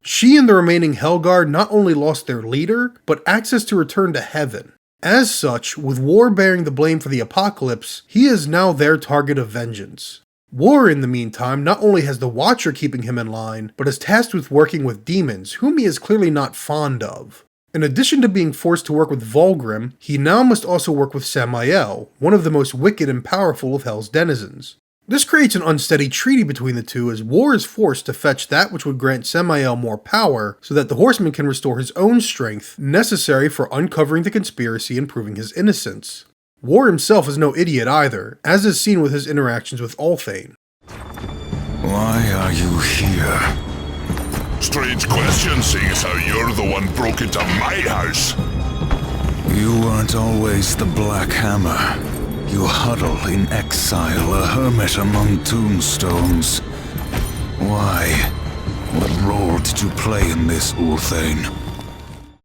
She and the remaining Hellguard not only lost their leader, but access to return to heaven. As such, with War bearing the blame for the apocalypse, he is now their target of vengeance. War, in the meantime, not only has the Watcher keeping him in line, but is tasked with working with demons, whom he is clearly not fond of. In addition to being forced to work with Vulgrim, he now must also work with Samael, one of the most wicked and powerful of Hell's denizens. This creates an unsteady treaty between the two, as War is forced to fetch that which would grant Samael more power, so that the Horseman can restore his own strength, necessary for uncovering the conspiracy and proving his innocence. War himself is no idiot either, as is seen with his interactions with Ulthane. Why are you here? Strange question, seeing as how you're the one broke into my house. You weren't always the Black Hammer. You huddle in exile, a hermit among tombstones. Why? What role did you play in this, Ulthane?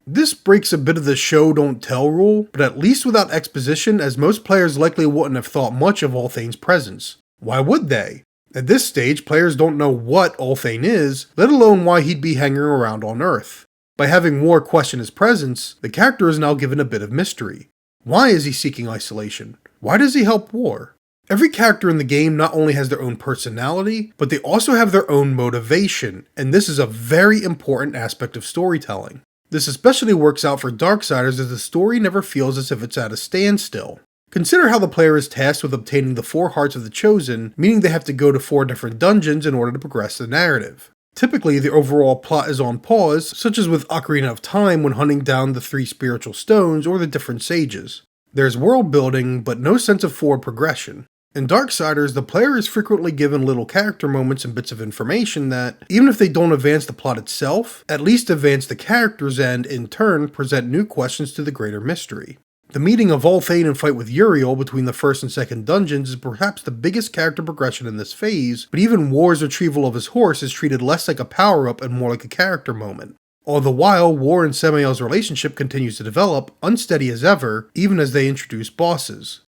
This breaks a bit of the show don't tell rule, but at least without exposition, as most players likely wouldn't have thought much of Ulthane's presence. Why would they? At this stage, players don't know what Ulthane is, let alone why he'd be hanging around on Earth. By having War question his presence, the character is now given a bit of mystery. Why is he seeking isolation? Why does he help War? Every character in the game not only has their own personality, but they also have their own motivation, and this is a very important aspect of storytelling. This especially works out for Darksiders, as the story never feels as if it's at a standstill. Consider how the player is tasked with obtaining the 4 Hearts of the Chosen, meaning they have to go to 4 different dungeons in order to progress the narrative. Typically, the overall plot is on pause, such as with Ocarina of Time when hunting down the 3 spiritual stones or the different sages. There's world building, but no sense of forward progression. In Darksiders, the player is frequently given little character moments and bits of information that, even if they don't advance the plot itself, at least advance the characters and, in turn, present new questions to the greater mystery. The meeting of Ulthane and fight with Uriel between the first and second dungeons is perhaps the biggest character progression in this phase, but even War's retrieval of his horse is treated less like a power-up and more like a character moment. All the while, War and Samael's relationship continues to develop, unsteady as ever, even as they introduce bosses.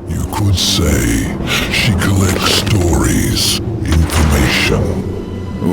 You could say she collects stories, information.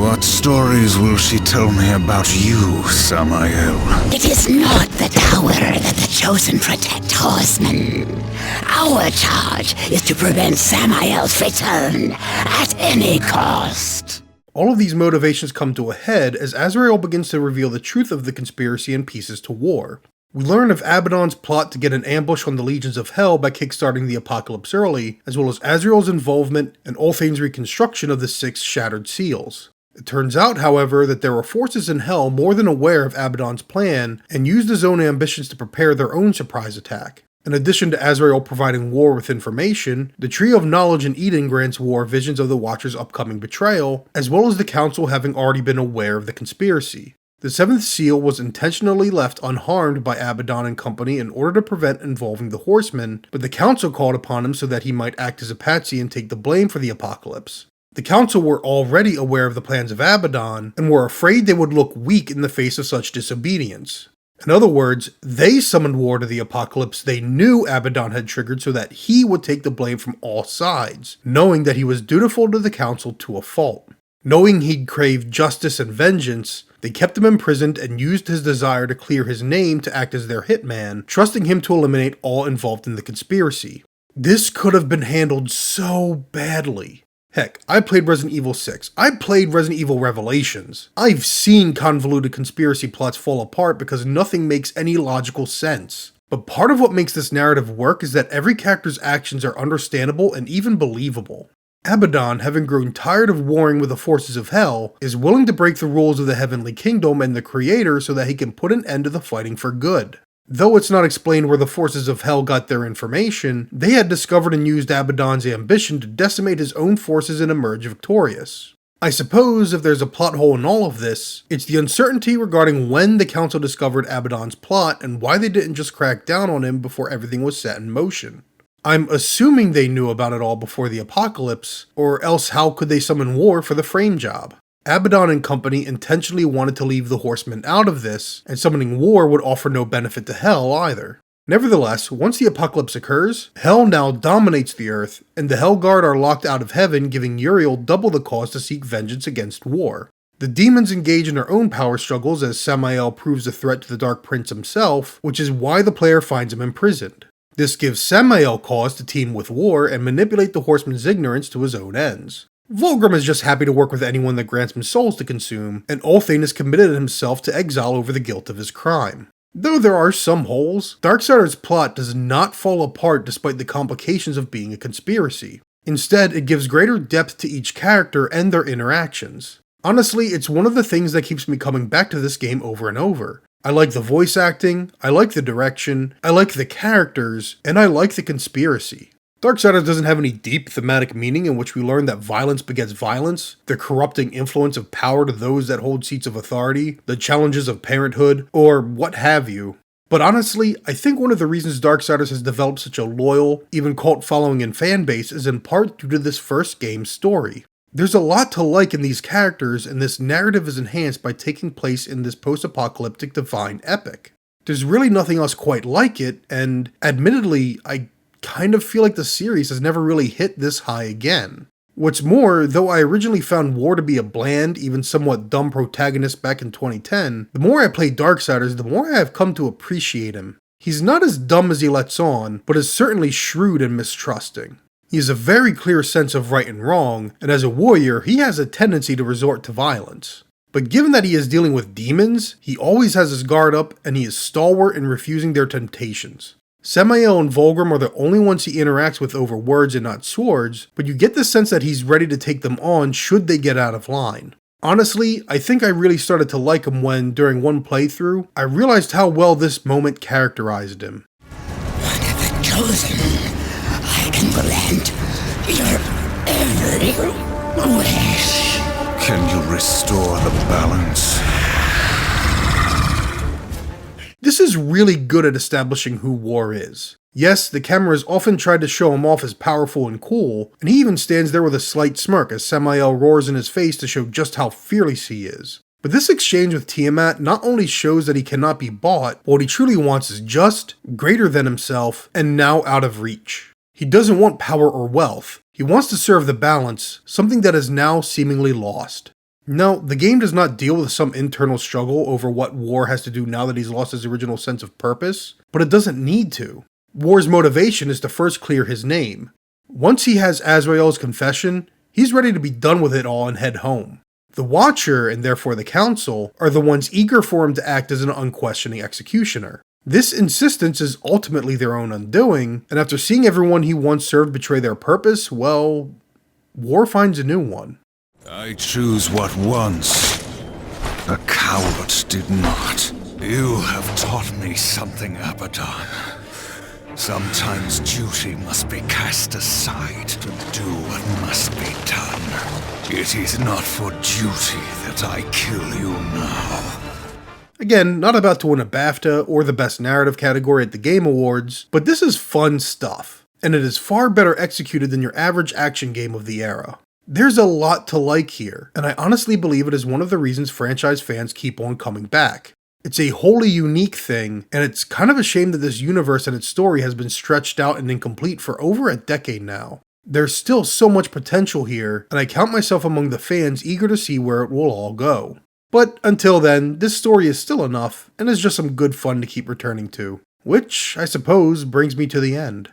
What stories will she tell me about you, Samael? It is not the tower that the Chosen protect, Horseman. Our charge is to prevent Samael's return at any cost. All of these motivations come to a head as Azrael begins to reveal the truth of the conspiracy and pieces to War. We learn of Abaddon's plot to get an ambush on the legions of Hell by kickstarting the apocalypse early, as well as Azrael's involvement and Ulthane's reconstruction of the 6 shattered seals. It turns out, however, that there are forces in Hell more than aware of Abaddon's plan and used his own ambitions to prepare their own surprise attack. In addition to Azrael providing War with information, the Tree of Knowledge in Eden grants War visions of the Watcher's upcoming betrayal, as well as the Council having already been aware of the conspiracy. The 7th seal was intentionally left unharmed by Abaddon and company in order to prevent involving the Horsemen, but the Council called upon him so that he might act as a patsy and take the blame for the apocalypse. The Council were already aware of the plans of Abaddon, and were afraid they would look weak in the face of such disobedience. In other words, they summoned War to the apocalypse they knew Abaddon had triggered so that he would take the blame from all sides, knowing that he was dutiful to the Council to a fault. Knowing he'd craved justice and vengeance, they kept him imprisoned and used his desire to clear his name to act as their hitman, trusting him to eliminate all involved in the conspiracy. This could have been handled so badly. Heck, I played Resident Evil 6. I played Resident Evil Revelations. I've seen convoluted conspiracy plots fall apart because nothing makes any logical sense. But part of what makes this narrative work is that every character's actions are understandable and even believable. Abaddon, having grown tired of warring with the forces of hell, is willing to break the rules of the Heavenly Kingdom and the Creator so that he can put an end to the fighting for good. Though it's not explained where the forces of hell got their information, they had discovered and used Abaddon's ambition to decimate his own forces and emerge victorious. I suppose if there's a plot hole in all of this, it's the uncertainty regarding when the Council discovered Abaddon's plot and why they didn't just crack down on him before everything was set in motion. I'm assuming they knew about it all before the apocalypse, or else how could they summon war for the frame job? Abaddon and company intentionally wanted to leave the Horsemen out of this, and summoning war would offer no benefit to Hell either. Nevertheless, once the apocalypse occurs, Hell now dominates the Earth, and the Hellguard are locked out of heaven, giving Uriel double the cause to seek vengeance against war. The demons engage in their own power struggles as Samael proves a threat to the Dark Prince himself, which is why the player finds him imprisoned. This gives Samael cause to team with War and manipulate the Horseman's ignorance to his own ends. Vulgrim is just happy to work with anyone that grants him souls to consume, and Ulthane has committed himself to exile over the guilt of his crime. Though there are some holes, Darksiders' plot does not fall apart despite the complications of being a conspiracy. Instead, it gives greater depth to each character and their interactions. Honestly, it's one of the things that keeps me coming back to this game over and over. I like the voice acting, I like the direction, I like the characters, and I like the conspiracy. Darksiders doesn't have any deep thematic meaning in which we learn that violence begets violence, the corrupting influence of power to those that hold seats of authority, the challenges of parenthood, or what have you. But honestly, I think one of the reasons Darksiders has developed such a loyal, even cult following and fanbase is in part due to this first game's story. There's a lot to like in these characters, and this narrative is enhanced by taking place in this post-apocalyptic divine epic. There's really nothing else quite like it, and admittedly, I kind of feel like the series has never really hit this high again. What's more, though I originally found War to be a bland, even somewhat dumb protagonist back in 2010, the more I play Darksiders, the more I have come to appreciate him. He's not as dumb as he lets on, but is certainly shrewd and mistrusting. He has a very clear sense of right and wrong, and as a warrior, he has a tendency to resort to violence. But given that he is dealing with demons, he always has his guard up, and he is stalwart in refusing their temptations. Samael and Vulgrim are the only ones he interacts with over words and not swords, but you get the sense that he's ready to take them on should they get out of line. Honestly, I think I really started to like him when, during one playthrough, I realized how well this moment characterized him. One of the chosen. I can grant your every wish. Can you restore the balance? This is really good at establishing who War is. Yes, the cameras often tried to show him off as powerful and cool, and he even stands there with a slight smirk as Samael roars in his face to show just how fearless he is. But this exchange with Tiamat not only shows that he cannot be bought, but what he truly wants is just, greater than himself, and now out of reach. He doesn't want power or wealth. He wants to serve the balance, something that is now seemingly lost. No, the game does not deal with some internal struggle over what War has to do now that he's lost his original sense of purpose, but it doesn't need to. War's motivation is to first clear his name. Once he has Azrael's confession, he's ready to be done with it all and head home. The Watcher, and therefore the Council, are the ones eager for him to act as an unquestioning executioner. This insistence is ultimately their own undoing, and after seeing everyone he once served betray their purpose, well, War finds a new one. I choose what once a coward did not. You have taught me something, Abaddon. Sometimes duty must be cast aside to do what must be done. It is not for duty that I kill you now. Again, not about to win a BAFTA or the Best Narrative category at the Game Awards, but this is fun stuff, and it is far better executed than your average action game of the era. There's a lot to like here, and I honestly believe it is one of the reasons franchise fans keep on coming back. It's a wholly unique thing, and it's kind of a shame that this universe and its story has been stretched out and incomplete for over a decade now. There's still so much potential here, and I count myself among the fans eager to see where it will all go. But until then, this story is still enough, and is just some good fun to keep returning to. Which, I suppose, brings me to the end.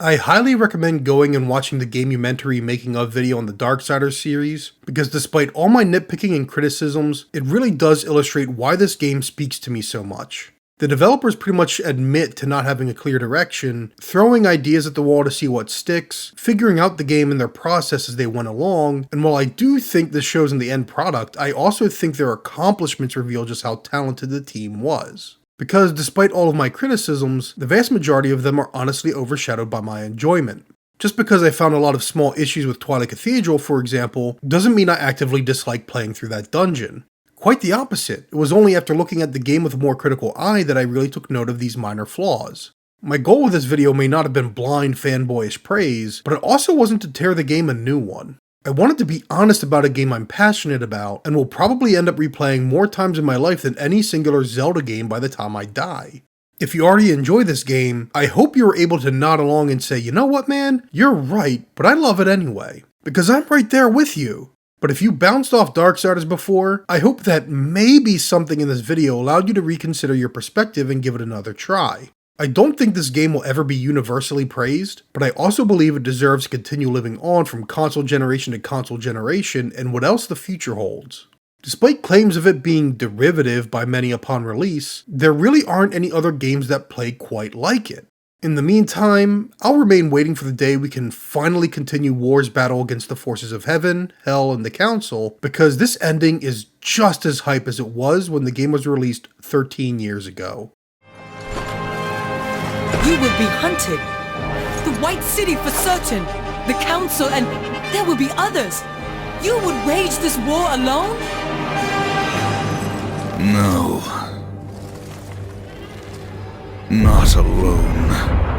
I highly recommend going and watching the Gamumentary making of video on the Darksiders series, because despite all my nitpicking and criticisms, it really does illustrate why this game speaks to me so much. The developers pretty much admit to not having a clear direction, throwing ideas at the wall to see what sticks, figuring out the game in their process as they went along, and while I do think this shows in the end product, I also think their accomplishments reveal just how talented the team was. Because despite all of my criticisms, the vast majority of them are honestly overshadowed by my enjoyment. Just because I found a lot of small issues with Twilight Cathedral, for example, doesn't mean I actively dislike playing through that dungeon. Quite the opposite. It was only after looking at the game with a more critical eye that I really took note of these minor flaws. My goal with this video may not have been blind fanboyish praise, but it also wasn't to tear the game a new one. I wanted to be honest about a game I'm passionate about, and will probably end up replaying more times in my life than any singular Zelda game by the time I die. If you already enjoy this game, I hope you were able to nod along and say, you know what man, you're right, but I love it anyway. Because I'm right there with you. But if you bounced off Darksiders before, I hope that maybe something in this video allowed you to reconsider your perspective and give it another try. I don't think this game will ever be universally praised, but I also believe it deserves to continue living on from console generation to console generation and what else the future holds. Despite claims of it being derivative by many upon release, there really aren't any other games that play quite like it. In the meantime, I'll remain waiting for the day we can finally continue War's battle against the forces of heaven, hell, and the council, because this ending is just as hype as it was when the game was released 13 years ago. You will be hunted. The White City for certain. The council, and there will be others. You would wage this war alone? No. Not alone.